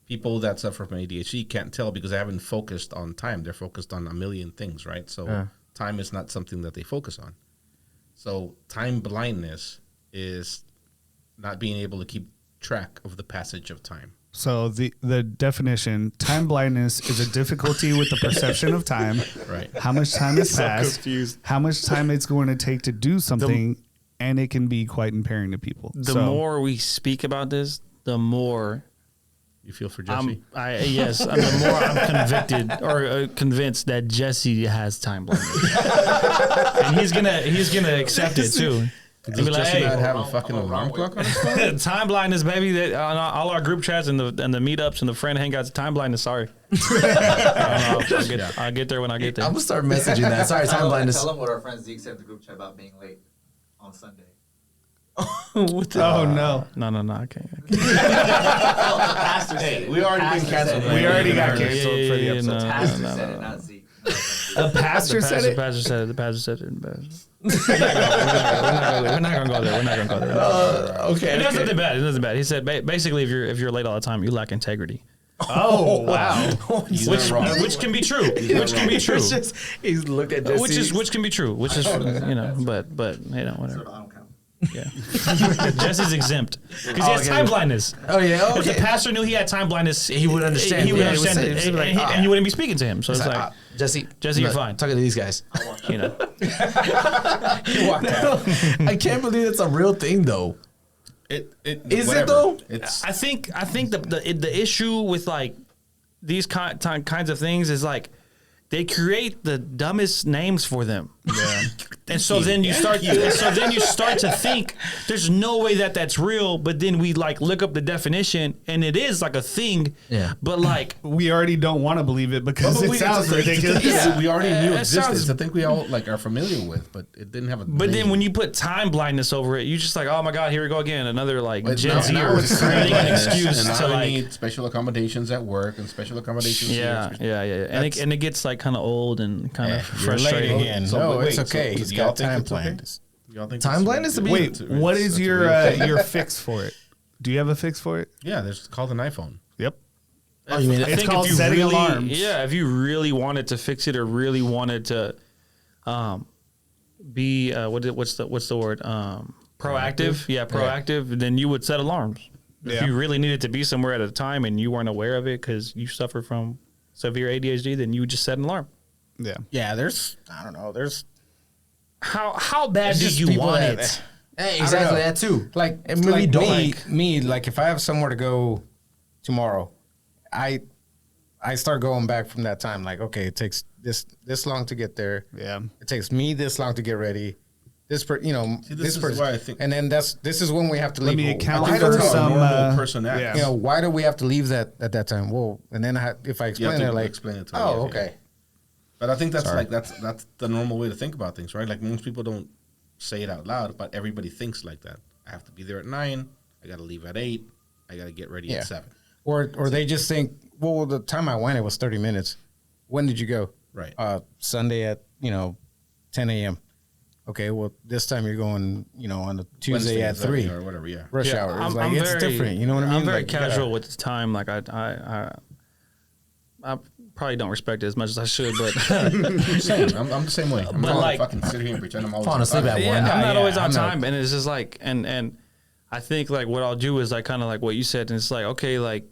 People that suffer from ADHD can't tell because they haven't focused on time. They're focused on a million things, right? So time is not something that they focus on. So time blindness is not being able to keep track of the passage of time. so the definition: time blindness is a difficulty with the perception of time. Right. How much time has passed? confused. How much time it's going to take to do something, and it can be quite impairing to people. The So, more we speak about this, the more You feel for Jesse? the more I'm convicted or convinced that Jesse has time blindness, and he's gonna accept it too. Does be like, Jesse hey, not have a fucking alarm clock on his phone? Time blindness, baby. That on all our group chats and the meetups and the friend hangouts, time blindness. Sorry, I'll get there when I get there. I'm gonna start messaging that. Sorry, time blindness. Tell them what our friend Zeke said in the group chat about being late on Sunday. What the- oh no, No, I can't. Pastor said it. we already been canceled. Said it. we already got Yeah, canceled for the episode. Pastor said it, not Zeke. A pastor said it. The pastor said it. We're not gonna go there. We're not gonna go there. Okay. It doesn't bad. It doesn't bad. He said basically, if you're late all the time, you lack integrity. Oh wow! Which can be true. Which can be true. He's looked at Jesse. Which can be true. Which is but whatever. I don't count. Yeah. Jesse's exempt because he has time blindness. Oh yeah. If the Okay. pastor knew he had time blindness, He would understand. He would Yeah, he would understand say- it, he'd be like, and, "Ah." and you wouldn't be speaking to him. So it's like, Jesse, you're fine. Talking to these guys. you know. I can't believe it's a real thing though. Is Is it though? It's I think the issue with like these kinds of things is like they create the dumbest names for them. Yeah. And so then you start to think there's no way that that's real, but then we like look up the definition and it is like a thing. Yeah. But like We already don't want to believe it because it sounds ridiculous. Yeah. we already knew It existed. sounds- I think we all like are familiar with, but it didn't have a. But then when you put time blindness over it, you just like, oh my God, here we go again. Another like Gen Z now or it's creating an blindness, excuse and to now we like need special accommodations at work and special accommodations. yeah. And it gets like kind of old and kind of You're late frustrating. again. So, No, wait, it's okay. so He's do y'all got think time it's okay? planned. Y'all think Time it's- blindness to be- Wait, what is that's a your real thing. your fix for it? Do you have a fix for it? Yeah, there's called an iPhone. Yep. Oh, you mean It's think called if you setting really, alarms. Yeah, if you really wanted to fix it or really wanted to, be what's the word? Proactive. Yeah, proactive. Then you would set alarms. Yeah. If you really needed to be somewhere at a time and you weren't aware of it because you suffer from severe ADHD, then you would just set an alarm. Yeah. Yeah, I don't know. There's How bad It's do just you people want that- it? Hey, I don't exactly know. that too. like And maybe like don't me, like if I have somewhere to go tomorrow, I I start going back from that time. Like, okay, it takes this long to get there. Yeah. It takes me this long to get ready. This is why I think, and then this is when we have to leave. me account I for think that's how a some, normal person acts. yeah. You know, why do we have to leave that at that time? Well, and then if I You have explain to it, like, explain it to her, oh, yeah, okay. But I think that's Sorry. like that's the normal way to think about things, right? Like most people don't say it out loud, but everybody thinks like that. I have to be there at 9. I got to leave at 8. I got to get ready at 7. Or they just think, well, the time I went, it was 30 minutes. When did you go? Right. Sunday at 10 a.m. Okay, well, this time you're going, on a Tuesday at 3 or whatever. Yeah. rush hour. It's like it's different. You know what I mean? I'm very Like, casual with the time. Like I probably don't respect it as much as I should, but Same. I'm the same way. I'm But not like- fucking sit here and pretend I'm always Falling asleep on at time. one. I'm not always on I'm not- time, and it's just like and I think like what I'll do is like kind of like what you said, and it's like okay, like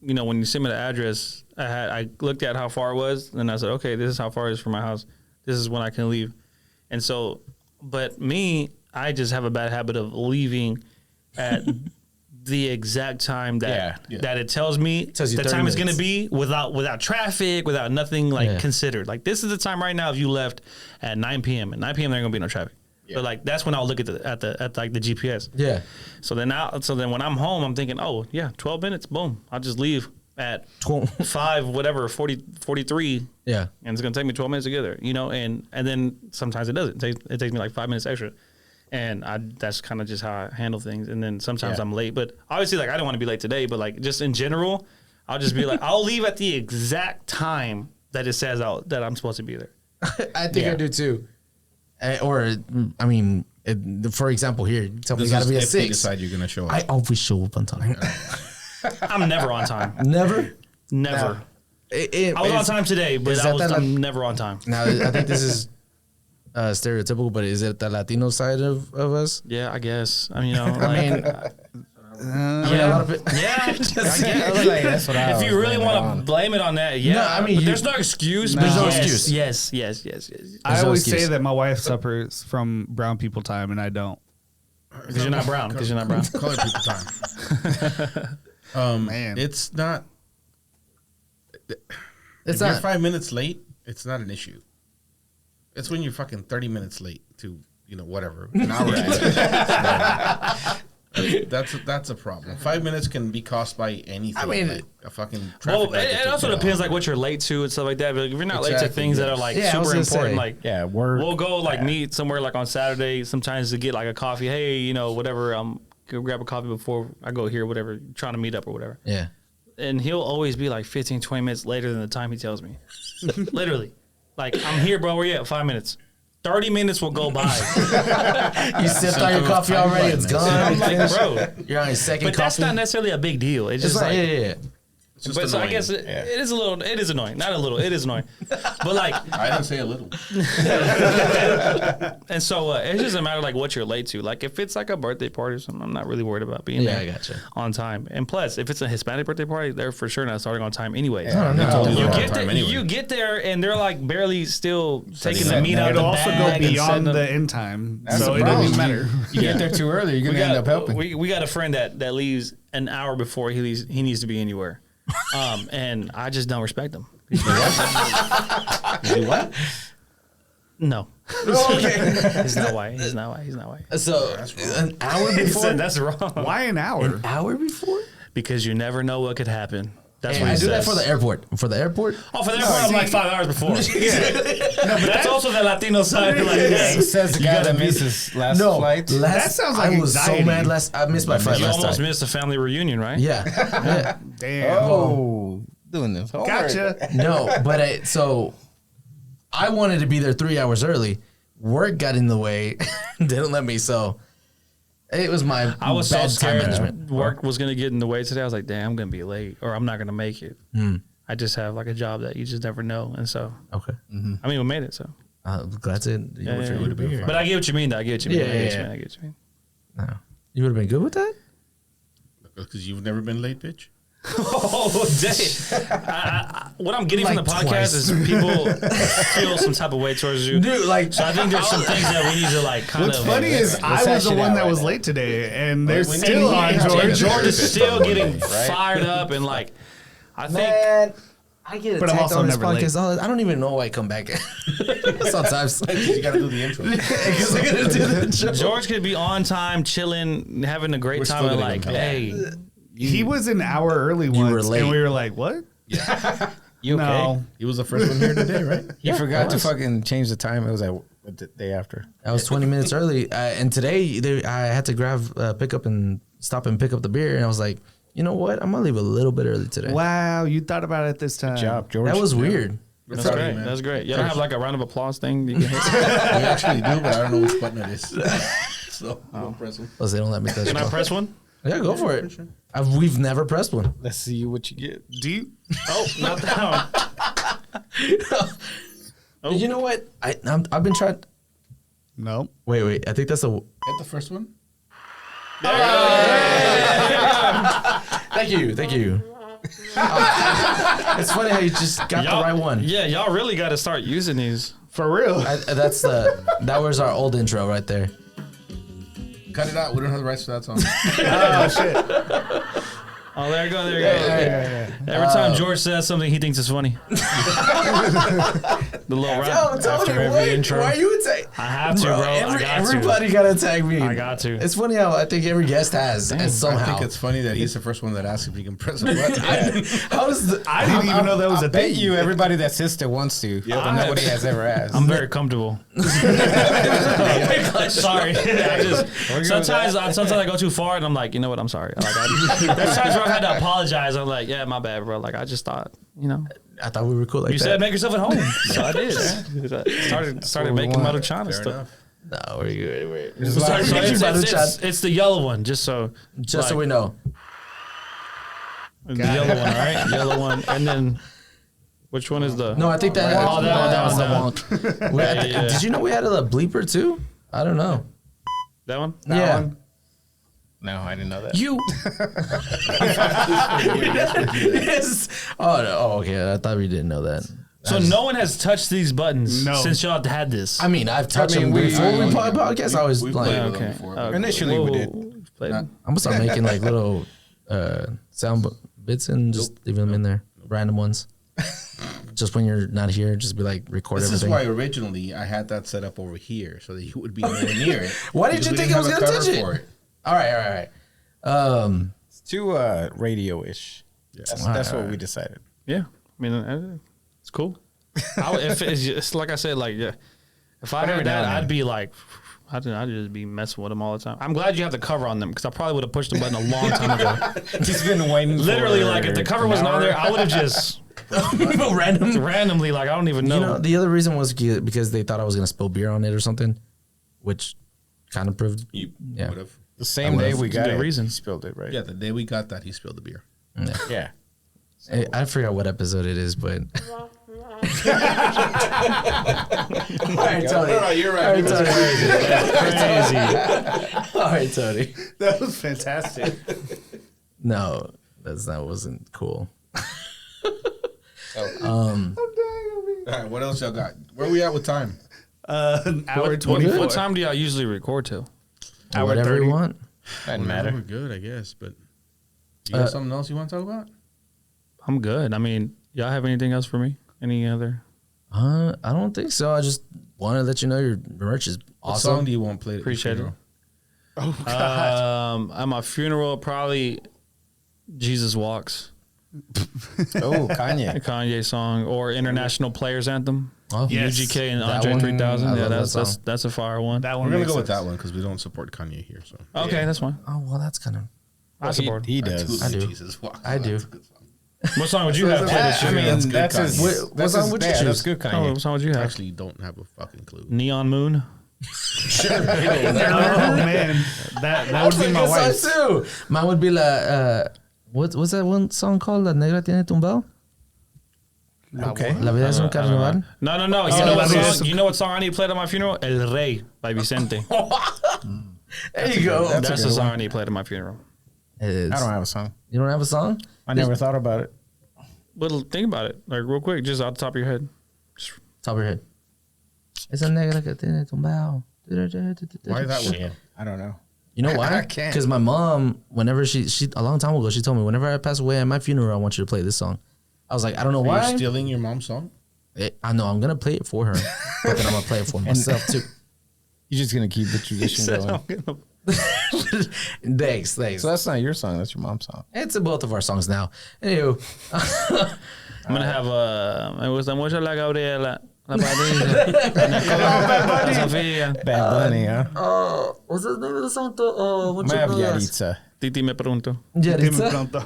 when you send me the address, I looked at how far it was, and I said okay, this is how far it is from my house. This is when I can leave, and so, but me, I just have a bad habit of leaving at the exact time that it tells me Tells you the 30 time is going to minutes. be without traffic, without nothing considered. Like this is the time right now. If you left at 9 p.m. at 9 p.m. there ain't gonna be no traffic. But like that's when I'll look at like the GPS. Yeah. So then when I'm home, I'm thinking, oh yeah, 12 minutes, boom. I'll just leave at 43. Yeah. And it's gonna take me 12 minutes to get there, and then sometimes it doesn't. It takes me like 5 minutes extra. And that's kind of just how I handle things. And then sometimes I'm late, but obviously like I don't want to be late today, but like just in general, I'll just be like, I'll leave at the exact time that it says that I'm supposed to be there. I think I do too. For example, here, tell me you gotta be at If they 6. decide you're gonna show up. I always show up on time. I'm never on time. Never. Never. I I was on time today, but I'm never on time. Now, I think this is stereotypical, but is it the Latino side of us? Yeah, I guess. I mean, I mean, a lot of it. yeah. I guess. that's what If you really want to blame it on that, yeah. No, I mean, but there's no excuse. There's no yes, excuse. Yes. I no always excuse. say that my wife suffers from brown people time, and I don't. Because you're not brown. Colored people time. Man. It's not. It's if you're not. 5 minutes late, it's not an issue. It's when you're fucking 30 minutes late to whatever an hour. That's a problem. 5 minutes can be caused by anything. I mean, like a fucking traffic Well, light it that also took depends too like what you're late to and stuff like that. But if you're not late to Exactly, things that are yes. like Yeah, I was super gonna important, say. like work. we'll go like meet somewhere like on Saturday sometimes to get like a coffee. Hey, whatever. Go grab a coffee before I go here, whatever. Trying to meet up or whatever. Yeah. And he'll always be like 15, 20 minutes later than the time he tells me. Literally. Like, I'm here, bro. Where you at? 5 minutes. 30 minutes will go by. You sipped on your coffee already. It's gone. I'm like, bro. You're on your second But coffee. that's not necessarily a big deal. It's It's just like, like, yeah. It's just but so I annoying. guess it is a little, it is annoying. Not a little, it is annoying. But like, I didn't say a little. and so it's just a matter of like what you're late to. Like if it's like a birthday party or something, I'm not really worried about being Yeah, there I gotcha. on time. And plus, if it's a Hispanic birthday party, they're for sure not starting on time anyway. No. You get there and they're like barely still taking the meat out of It'll the also bag go and beyond setting them. the end time, That's so the it doesn't problem. matter. You get there too early, you're gonna end up helping. We got a friend that leaves an hour before he leaves. He needs to be anywhere, and I just don't respect him. What? No. Okay. He's not white. He's not white. So an hour He before. said that's wrong. Why an hour? An hour before. Because you never know what could happen. That's And what I he do that says. for the airport. For the airport. Oh, for the airport, I'm like 5 hours before. No, but that's also the Latino side. Like, He says the guy that misses last flight. That sounds like I was anxiety. so mad last. I missed my flight you last almost time. missed a family reunion, right? Yeah. Damn. Oh, doing this. Hard. Gotcha. No, but so I wanted to be there 3 hours early. Work got in the way. Didn't let me. So it was my I was bad so time scared management. work was going to get in the way today. I was like, damn, I'm going to be late or I'm not going to make it. I just have like a job that you just never know. And so, Okay. I mean, we made it. So, Glad to. You Yeah, would yeah, have been here. but I get what you mean. Though. I get what you mean. Yeah, I get yeah, what you mean. No. You would have been good with that. Because you've never been late, bitch. Oh, dang. What I'm getting from Like the podcast twice. is people feel some type of way towards you. Dude, like So I think there's some things that we need to like kind What's of. funny is I that was the shit one out that right was now. late today, and they're we still need- on yeah, George. And George is still getting Right? fired up and like, I think man. I get But I'm attacked also on this never late. podcast. I don't even know why I come back. Sometimes. You gotta do the intro. Because I gotta do the intro. George could be on time, chilling, having a great We're time, still and gonna like, come back. hey, He was an hour early You once, were late. and we were like, "What? You okay? No, He was the first one here today, right? You forgot to fucking change the time. It was like the day after. I was 20 minutes early. And today I had to grab, pick up and stop and pick up the beer. And I was like, you know what? I'm going to leave a little bit early today. wow, you thought about it this time." Good job, George. That was weird. We're that's proud of great. you, man. That's great. You don't have like a round of applause thing you can hit? We actually do, but I don't know which button it is. So don't press it. Plus, they don't let me touch Can I it. press one? Yeah, go for it. We've never pressed one. Let's see what you get. Do you? Oh, not that one. You know what? I've been trying. No. Wait. I think that's a. Hit the first one. Thank you. It's funny how you just got the right one. Yeah, y'all really got to start using these. For real. That was our old intro right there. Cut it out. We don't have the rights to that song. Oh shit. Oh, there you go. Every time George says something, he thinks it's funny. The little rap. Tell me, why are you attack? I have to, bro. I got Everybody got to attack me. I got to. It's funny how I think every guest has, and I somehow. think it's funny that he's the first one that asks if he can press a button. How is the? I didn't even know that was I a bet thing. you everybody that sister wants to, but nobody has ever asked. I'm very comfortable. Sorry. Sometimes I go too far, and I'm like, you know what? I'm sorry. Like, there's times where I've had to apologize. I'm like, yeah, my bad, bro. Like, I just thought, you know. I thought we were cool like You that. said make yourself at home, so I did. Started making Metal China Fair stuff. enough. No, we're good. It's the yellow one, just so we know. the yellow one, all right? Yellow one, and then which one is the? No, I think that. Oh, that was the that one. Yeah. Did you know we had a bleeper too? I don't know. That one? Yeah. No, I didn't know that. You. Yes. Oh, no. Oh, okay. I thought we didn't know that. So no one has touched these buttons No. since y'all had this. I mean, I've touched them we- before we we- podcast. I was we've like, played Yeah, with them okay. before. Okay. Initially, we did. Played them. I'm gonna start making like little sound bits and just leave them in there, random ones. Just when you're not here, just be like record This everything. is why originally I had that set up over here so that you would be nowhere near it. Why did because you we think didn't I was have a gonna cover touch it? for it? All right. It's too radio-ish. That's what we decided. Yeah, I mean, it's cool. If it's like I said, like yeah, if I every heard now that, and I'd then. be like, I'd just be messing with them all the time. I'm glad you have the cover on them because I probably would have pushed the button a long time ago. He's been waiting. Literally, for like if the cover an wasn't on hour. there, I would have just random. randomly, like I don't even know. You know, the other reason was because they thought I was gonna spill beer on it or something, which kind of proved. You Yeah. would have. The same day we got good it, reason. he spilled it, right? Yeah, the day we got that, he spilled the beer. Yeah. I forgot what episode it is, but. All right, Tony. No, you're right. All right, Tony. Crazy. All right, Tony. That was fantastic. No, wasn't cool. All right, what else y'all got? Where we at with time? An hour What- 24. What time do y'all usually record till? Hour Whatever 30. you want. Doesn't We're matter. good, I guess. But you got something else you want to talk about? I'm good. I mean, y'all have anything else for me? Any other? I don't think so. I just want to let you know your merch is What song awesome. do you want played? at your Appreciate it. funeral? At my funeral, probably Jesus Walks, Oh, a Kanye. Kanye song, or International Players Anthem. Oh, Yes. UGK and That Andre one, 3000. I Yeah, love that song. that's a fire one. That We're one gonna makes go with sense. that one because we don't support Kanye here. So Okay, that's fine. Oh, well, that's kind of. I support. He does. I do. Jesus, wow, I do. that's a good song. What song would you have played at I your mean, funeral? that's good his. Kanye. What That's song his would you dad. choose? That's good, Oh, Kanye. what song would you I have? actually don't have a fucking clue. Neon Moon. Oh man, that would be my wife. too. Mine would be like, what's that one song called? La Negra Tiene Tumbao? Okay. La Vida es un Carnaval? No. You know what song? You know what song I need played at my funeral? El Rey by Vicente. There you go. That's the song I need played at my funeral. It is. I don't have a song. You don't have a song? I never thought about it. But think about it, like real quick, just out the top of your head. Top of your head. Esa negra que tiene tumbao. Why that one? I don't know. You know why? I can't. Because my mom, whenever she a long time ago, she told me, whenever I pass away at my funeral, I want you to play this song. I was like, I don't know Are why. you stealing your mom's song? I know I'm gonna play it for her, but then I'm gonna play it for myself too. You're just gonna keep the tradition going. Thanks. So that's not your song. That's your mom's song. It's in both of our songs now. Anywho, I'm gonna have Me gusta mucho la Gabriela, la Patricia, la Sofía. Bad Bunny, huh? what's the name of the song? I have Yaritza. Titi me pregunto.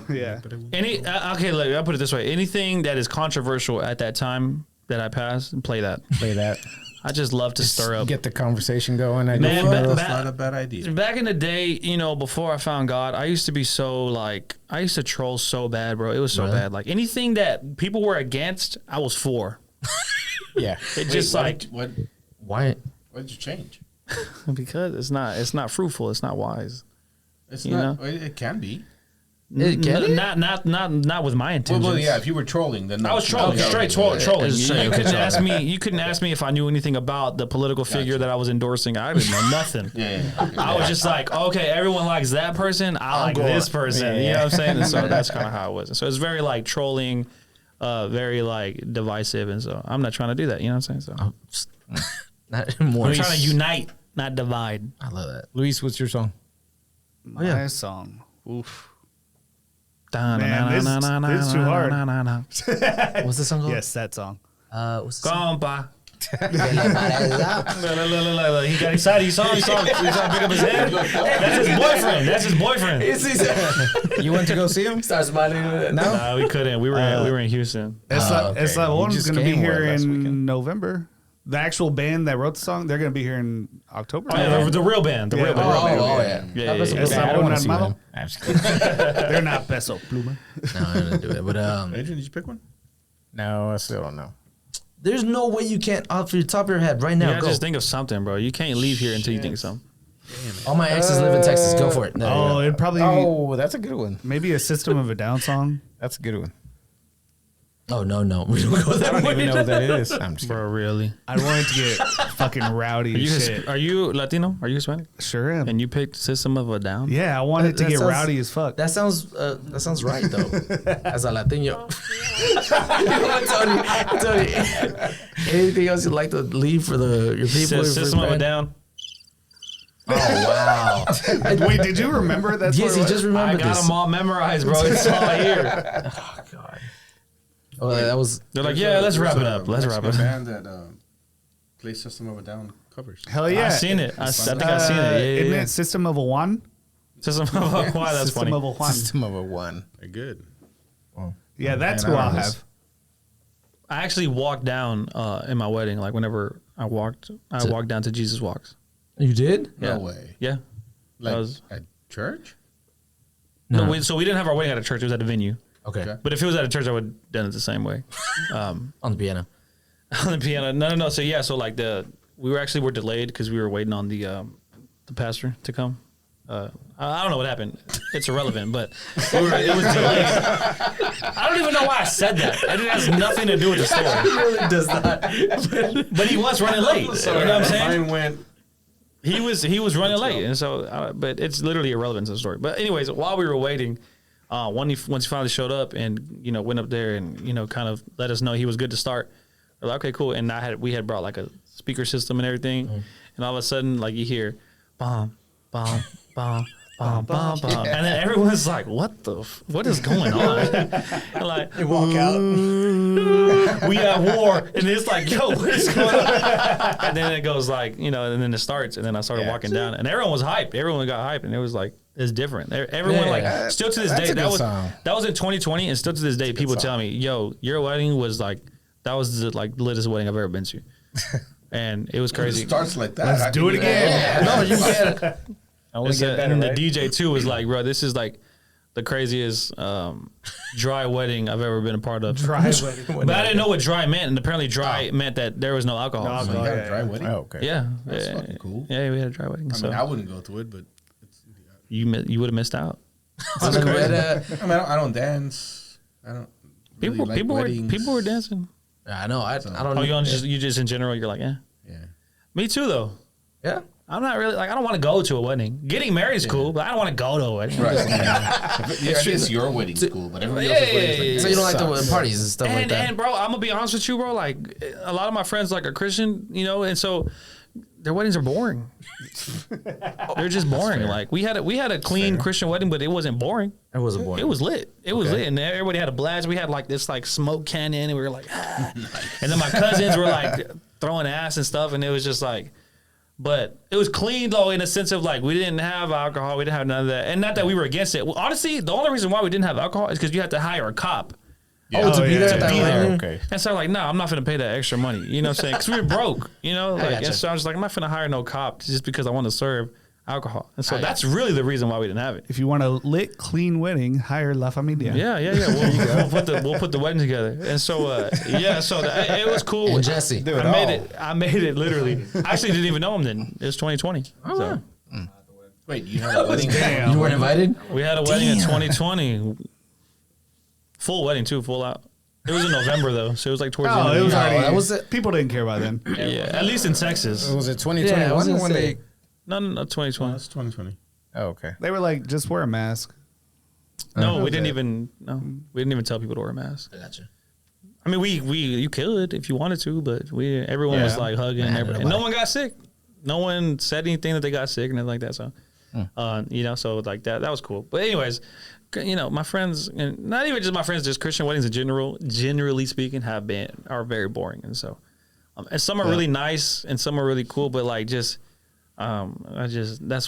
Yeah. Okay, look, I'll put it this way: anything that is controversial at that time that I passed, play that. Play that. I just love to stir up. Get the conversation going. I Man, guess. That's not a bad idea. Back in the day, you know, before I found God, I used to be so like, I used to troll so bad, bro. It was so bad. Like anything that people were against, I was for. Yeah. It just like Why? Why did you change? because it's not fruitful. It's not wise. It's You not. know? It can be. Not with my intentions. Well, yeah. If you were trolling, then no. I was trolling, Okay, straight okay. trolling. It's straight, You okay, couldn't trolling. ask me. You couldn't ask me if I knew anything about the political figure that I was endorsing. I didn't know nothing. Yeah. I was just like, okay, everyone likes that person. I like this person. You know what I'm saying? And so that's kind of how it was. And so it's very like trolling, very like divisive. And so I'm not trying to do that. You know what I'm saying? So Not anymore. I'm trying to unite, not divide. I love that. Luis, what's your song? My song. Oof. Man, this is too hard. What's the song called? Yes, that song. What's the song? Compa. He got excited. He saw pick up his head. That's his boyfriend. You went to go see him? Start smiling. No, we couldn't. We were in Houston. Eslabon's just going to be came here last in weekend. November. The actual band that wrote the song, they're going to be here in October. Oh, yeah, the real band. The real band. Oh, yeah. Yeah. Eslabon see Armado. them. I'm just kidding. They're not Peso Pluma. No, I didn't do it. But Adrian, did you pick one? No, I still don't know. there's no way you can't off your top of your head right now. Yeah, Go. just think of something, bro. You can't leave here until you think of something. All my exes live in Texas. Go for it. There you Oh, go. it'd probably Oh, that's a good one. maybe a System of a Down song. That's a good one. Oh no, we don't go that I don't way. even know what that is. I'm just kidding. Bro, really? I wanted to get fucking rowdy as shit. Are you Latino? Are you Hispanic? Sure am. And you picked System of a Down? Yeah, I wanted to That get sounds- rowdy as fuck. That sounds right though. As a Latino. Tony, anything else you'd like to leave for your people? System of a Down. Oh wow! Wait, did you remember that? Yes, he just I remembered got this. them all memorized, bro. It's all here. Oh, that was. They're like, yeah, let's wrap it up. Let's wrap it up. Band that plays System of a Down covers. Hell yeah! I've seen it. I think I've seen it. Yeah, Isn't yeah. it System of a One? System of a Why, that's System funny. of a One. System of a one. They're good. Yeah, that's Man, who I I'll don't know. have. I actually walked down in my wedding. Like whenever I walked down to Jesus Walks. You did? Yeah. No way. Yeah. Like was- at church? No, so we didn't have our wedding at a church. It was at a venue. Okay. Okay. But if it was at a church, I would have done it the same way. On the piano. On the piano. No. So yeah, so like we were delayed because we were waiting on the pastor to come. I don't know what happened. It's irrelevant, but it was delayed. I don't even know why I said that. It has nothing to do with the story. really does not. But he was running late. You know what I'm saying? Mine went. He was running late, and so but it's literally irrelevant to the story. But anyways, while we were waiting, once he finally showed up and went up there and kind of let us know he was good to start. We're like, okay, cool. And we had brought like a speaker system and everything, and all of a sudden like you hear, bomb, bomb, bomb. Bum, bum, bum. And then everyone's like, what is going on? And like, They walk out. we at war. And it's like, yo, what is going on? And then it goes like, and then it starts. And then I started walking down. And everyone was hyped. Everyone got hyped. And it was like, it's different. Everyone still to this that's day, a good song. that was in 2020. And still to this day, people tell me, yo, your wedding was like, that was the latest wedding I've ever been to. And it was crazy. It starts like that. Let's do it again. No, you get. Only get better, And the right? DJ too was like, bro, this is like the craziest dry wedding I've ever been a part of. Dry wedding. But I didn't know what dry meant, and apparently dry meant that there was no alcohol. No So, You got yeah, a dry wedding? Oh, okay. yeah, That's yeah, fucking cool. Yeah, we had a dry wedding. I so mean, I wouldn't go to it, but you would have missed out. I mean, I don't dance. I don't. People really like weddings. people were dancing. I know. I don't. Oh, you just in general, you're like, yeah. Yeah. Me too, though. Yeah. I'm not really like I don't want to go to a wedding. Getting married is cool, but I don't want to go to a wedding. Right. It's your wedding's cool, but everybody else's wedding's like, So you don't like the parties and stuff like that. And bro, I'm gonna be honest with you, bro. Like a lot of my friends like are Christian, you know, and so their weddings are boring. They're just boring. Like we had a clean Christian wedding, but it wasn't boring. It wasn't boring. It was lit. It was lit, and everybody had a blast. We had like this like smoke cannon, and we were like, and then my cousins were like throwing ass and stuff, and it was just like. But it was clean though, in a sense of like we didn't have alcohol, we didn't have none of that, and not that we were against it. Well, honestly, the only reason why we didn't have alcohol is because you had to hire a cop. Yeah. To be there. Okay. And so like, no, I'm not gonna pay that extra money. You know what I'm saying? Because we were broke. You know, like, gotcha. and so I was like, I'm not gonna hire no cop just because I want to serve alcohol. And so that's really the reason why we didn't have it. If you want a lit, clean wedding, hire La Familia. Yeah. We'll put the wedding together. And so so it was cool. And Jesse, I made it literally. I actually didn't even know him then. It was 2020. So wait, you had a wedding? Damn. you weren't invited? we had a wedding in 2020. Full wedding too, full out. It was in November though, so it was like towards the end Oh, of it the was year. already. that was it. People didn't care by then. Yeah, at least in Texas. Was it Yeah, I was 2021 gonna when say. they? No, 2020. That's 2020. Oh, okay. They were like, just wear a mask. No, we didn't even tell people to wear a mask. I gotcha. I mean, you could if you wanted to, but everyone was like hugging and everything. And no one got sick. No one said anything that they got sick and anything like that. So, you know, so like that was cool. But anyways, you know, my friends, and not even just my friends, just Christian weddings in general, generally speaking, are very boring. And so, and some are really nice and some are really cool, but like that's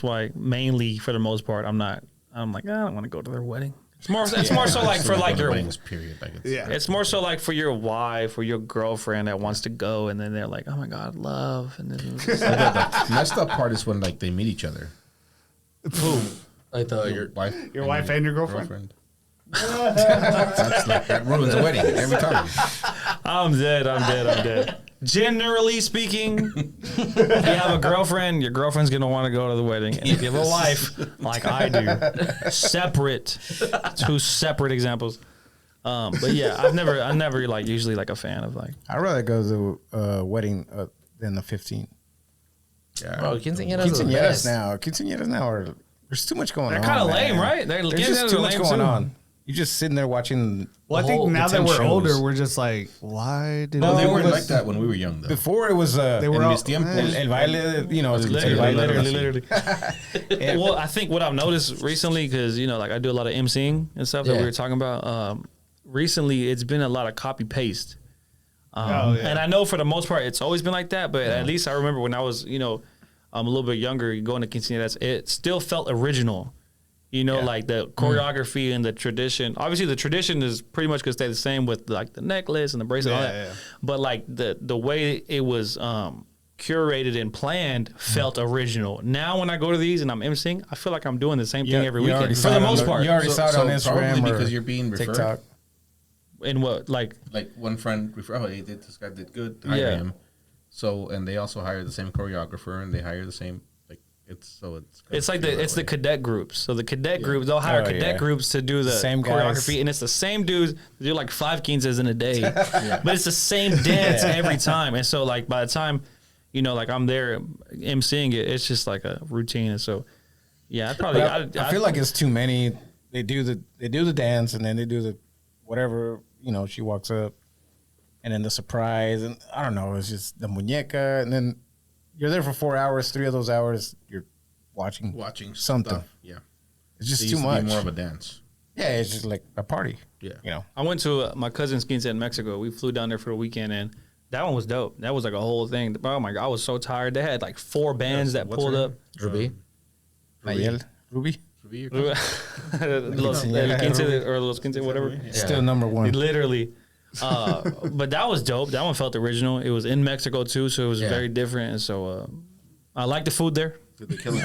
why mainly for the most part, I'm like, I don't want to go to their wedding. It's more so like for like your weddings period. Like It's more so like for your wife or your girlfriend that wants to go, and then they're like, "Oh my God, love!" And then the messed up part is when like they meet each other. I thought Your wife, Your wife and your girlfriend? That's like that ruins a wedding every time. I'm dead. Generally speaking, if you have a girlfriend, your girlfriend's gonna want to go to the wedding. And if you have a wife, like I do, two separate examples. But yeah, I'm never like usually like a fan of like. I'd rather go to a wedding than the 15. Yeah, Bro, quinceañeras Quinceañeras now are there's too much going on. They're kind of lame, man. right? There's just too much going on. You're just sitting there watching. Well, I think now that we're older, we're just like, why did no, they weren't was- like that when we were young though. Before it was they were all, mis tiempos. el baile, you know, Literally. Well, I think what I've noticed recently, because you know, like I do a lot of emceeing and stuff that we were talking about. Recently, it's been a lot of copy paste. And I know for the most part, it's always been like that. But at least I remember when I was, you know, a little bit younger, going to quinceañeras, it still felt original. You know, like the choreography and the tradition. Obviously, the tradition is pretty much going to stay the same with like the necklace and the bracelet and all that. But like the way it was curated and planned felt original. Now, when I go to these and I'm emceeing, I feel like I'm doing the same thing every weekend for the most part. You already saw it on Instagram probably or because you're being referred. TikTok. In what, like one friend referred, this guy did good, hire him. So, and they also hire the same choreographer and they hire the same, like, it's like the cadet groups. So the cadet groups, they'll hire cadet groups to do the Same choreography, guys. and it's the same dudes that do like 5 quinces in a day. But it's the same dance every time. And so like by the time, you know, like I'm there emceeing it, it's just like a routine. And so, yeah, I feel like it's too many. They do the dance and then they do the whatever, you know, she walks up and then the surprise and I don't know, it's just the muñeca and then you're there for 4 hours, 3 of those hours you're watching something. Stuff. Yeah. It's just It too used to much. be more of a dance. Yeah, it's just like a party. Yeah. You know. I went to my cousin's quince in Mexico. We flew down there for the weekend, and that one was dope. That was like a whole thing. Oh my God, I was so tired. They had like 4 bands that pulled up. Ruby. Nayel, Ruby. Los quince, whatever. Still number 1. Literally. But that was dope. That one felt original. It was in Mexico too, so it was very different. And so I like the food there. I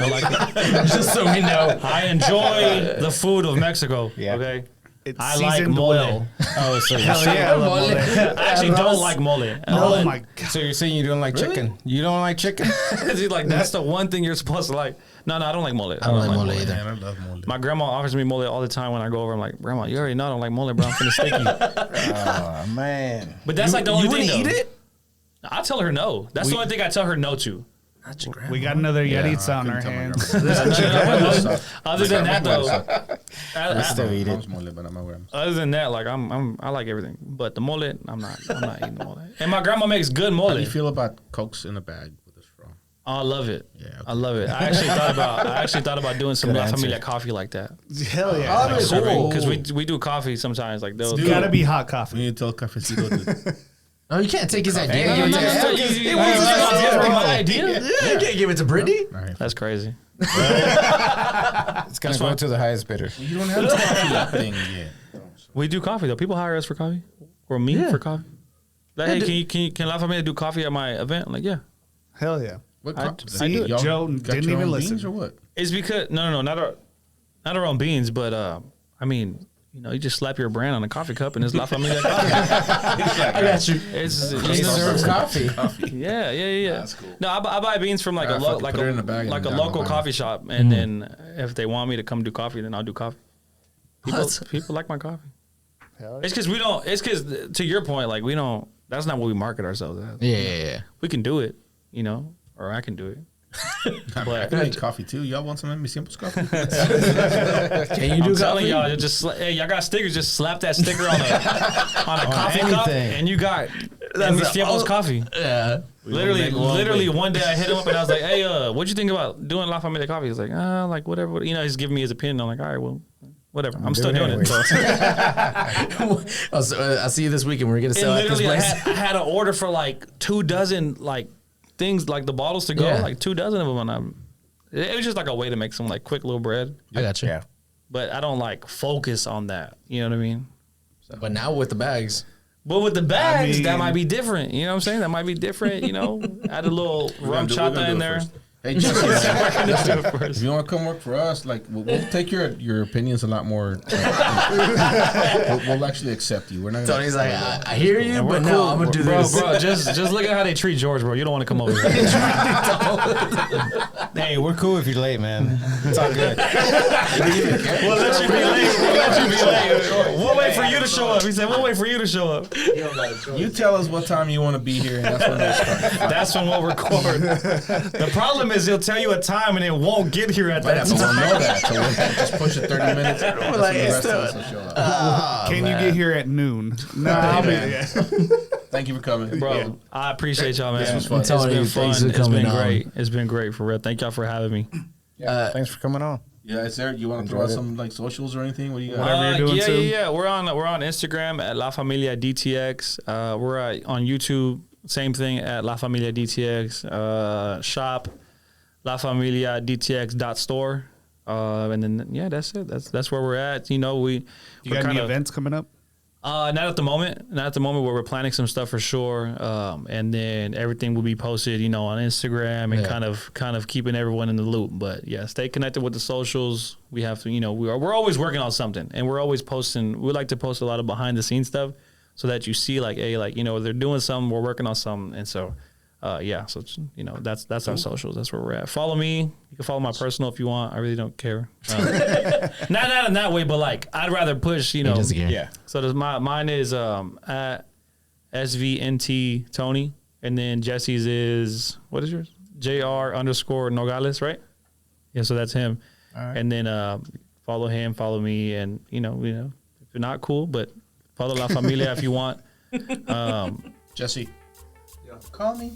like it. Just so we know. I enjoy the food of Mexico. Yeah. Okay. it's I like seasoned mole. well. Oh, so Hell yeah, I love mole. I actually don't like mole. Oh my God. So you're saying you don't like chicken? You don't like chicken? He's like, that's the one thing you're supposed to like. No, I don't like mole. I don't like mole either. Man, I love mole. My grandma offers me mole all the time when I go over. I'm like, Grandma, you already know I don't like mole, bro. I'm finna stick you. Oh man. But that's like the only thing. You wouldn't though. eat it? I tell her no. That's the only thing I tell her no to. We got another Yalitza on our hands. Other than that, though, other than that, like I like everything, but the mole, I'm not eating the mole. And my grandma makes good mole. How do you feel about Cokes in a bag with a straw? Oh, I love it. Yeah, okay. I love it. I actually thought about doing some La Familia coffee like that. Hell yeah. Oh, cool. Because we do coffee sometimes. Like those. It's gotta be hot We coffee. need to tell Cafecito to Oh, you can't take his idea. No, You my idea. can't give it to Brittany. All right. That's crazy. It's gonna go to the highest bidder. You don't have the coffee thing yet. We do coffee though. People hire us for coffee, or me for coffee. Like, hey, can La Familia do coffee at my event? I'm like, yeah. Hell yeah. What I crop? do it. Y'all Joe got didn't your even own listen. beans or what? It's because no, not our own beans, but I mean, you know, you just slap your brand on a coffee cup and it's La Familia coffee. I got you. It's Serve coffee. yeah. That's cool. No, I buy beans from like I fucking put it in a bag like and a down local my coffee shop, and then if they want me to come do coffee, then I'll do coffee. People like my coffee. It's because we don't. It's because to your point, like we don't. That's not what we market ourselves as. Yeah. We can do it, you know, or I can do it. I can make coffee too. Y'all want some M. Simples coffee? Can you do I'm telling coffee? y'all, hey, y'all got stickers. Just slap that sticker on a coffee cup, anything. and you got Mis Tiempos coffee. Yeah. Literally, one day I hit him up and I was like, "Hey, what'd you think about doing La Familia coffee?" He's like, like whatever. You know, he's giving me his opinion. I'm like, all right, well, whatever. I'm still doing it. So. I see you this weekend. We're gonna And sell at this literally, place. I had an order for like 24 like things, like the bottles to go, Yeah. like 24 of them, and it was just like a way to make some like quick little bread. I got you. Yeah. But I don't like focus on that. You know what I mean? But now with the bags, But with the bags, that mean- might be different. You know what I'm saying? That might be different. You know, add a little rum We're gonna chata do in it there. first. Hey, Jesse, if you want to come work for us, like we'll take your opinions a lot more. We'll actually accept you. We're not. Tony's like, I hear you, but no, I'm gonna do this. Bro, just look at how they treat George, bro. You don't want to come over here. Hey, we're cool if you're late, man. It's all good. We'll let you be late. We'll let you be late. We'll wait for you to show up. He said, we'll wait for you to show up. You tell us what time you want to be here, and that's when we'll start. That's when we'll record. The problem is he'll tell you a time and it won't get here at that We'll time. know that, so we'll just push it 30 minutes. That's when the rest of us will show up. Can you get here at noon? No, I'll be there. Thank you for coming, Bro, I appreciate y'all, man. This was fun. It's been Tony, fun. thanks for It's coming been on. great. It's been great for real. Thank y'all for having me. Thanks for coming on. Yeah, is there? You want to throw out some like socials or anything? What do you got? Whatever you're doing, too. Yeah. We're on Instagram at La Familia DTX. We're on YouTube. Same thing at La Familia DTX. Shop LaFamiliaDTX.store. And then that's it. That's where we're at. You know, You got any events coming up? Not at the moment. Not at the moment. Where we're planning some stuff for sure. And then everything will be posted, you know, on Instagram and kind of keeping everyone in the loop. But yeah, stay connected with the socials. We have to, you know, we're always working on something, and we're always posting. We like to post a lot of behind the scenes stuff so that you see like, hey, like, you know, they're doing something, we're working on something, and so. So it's, you know, that's our socials. That's where we're at. Follow me. You can follow my personal if you want. I really don't care. Not in that way, but like I'd rather push. You know. Yeah. So mine is at SVNT Tony, and then Jesse's is, what is yours? JR_Nogales, right? Yeah. So that's him. All right. And then follow him, follow me, and you know if you're not cool, but follow La Familia if you want. Jesse. Call me.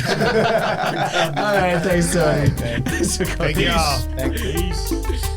All right, thanks, Tony. Thanks for coming. Thank y'all. Thank you. Peace.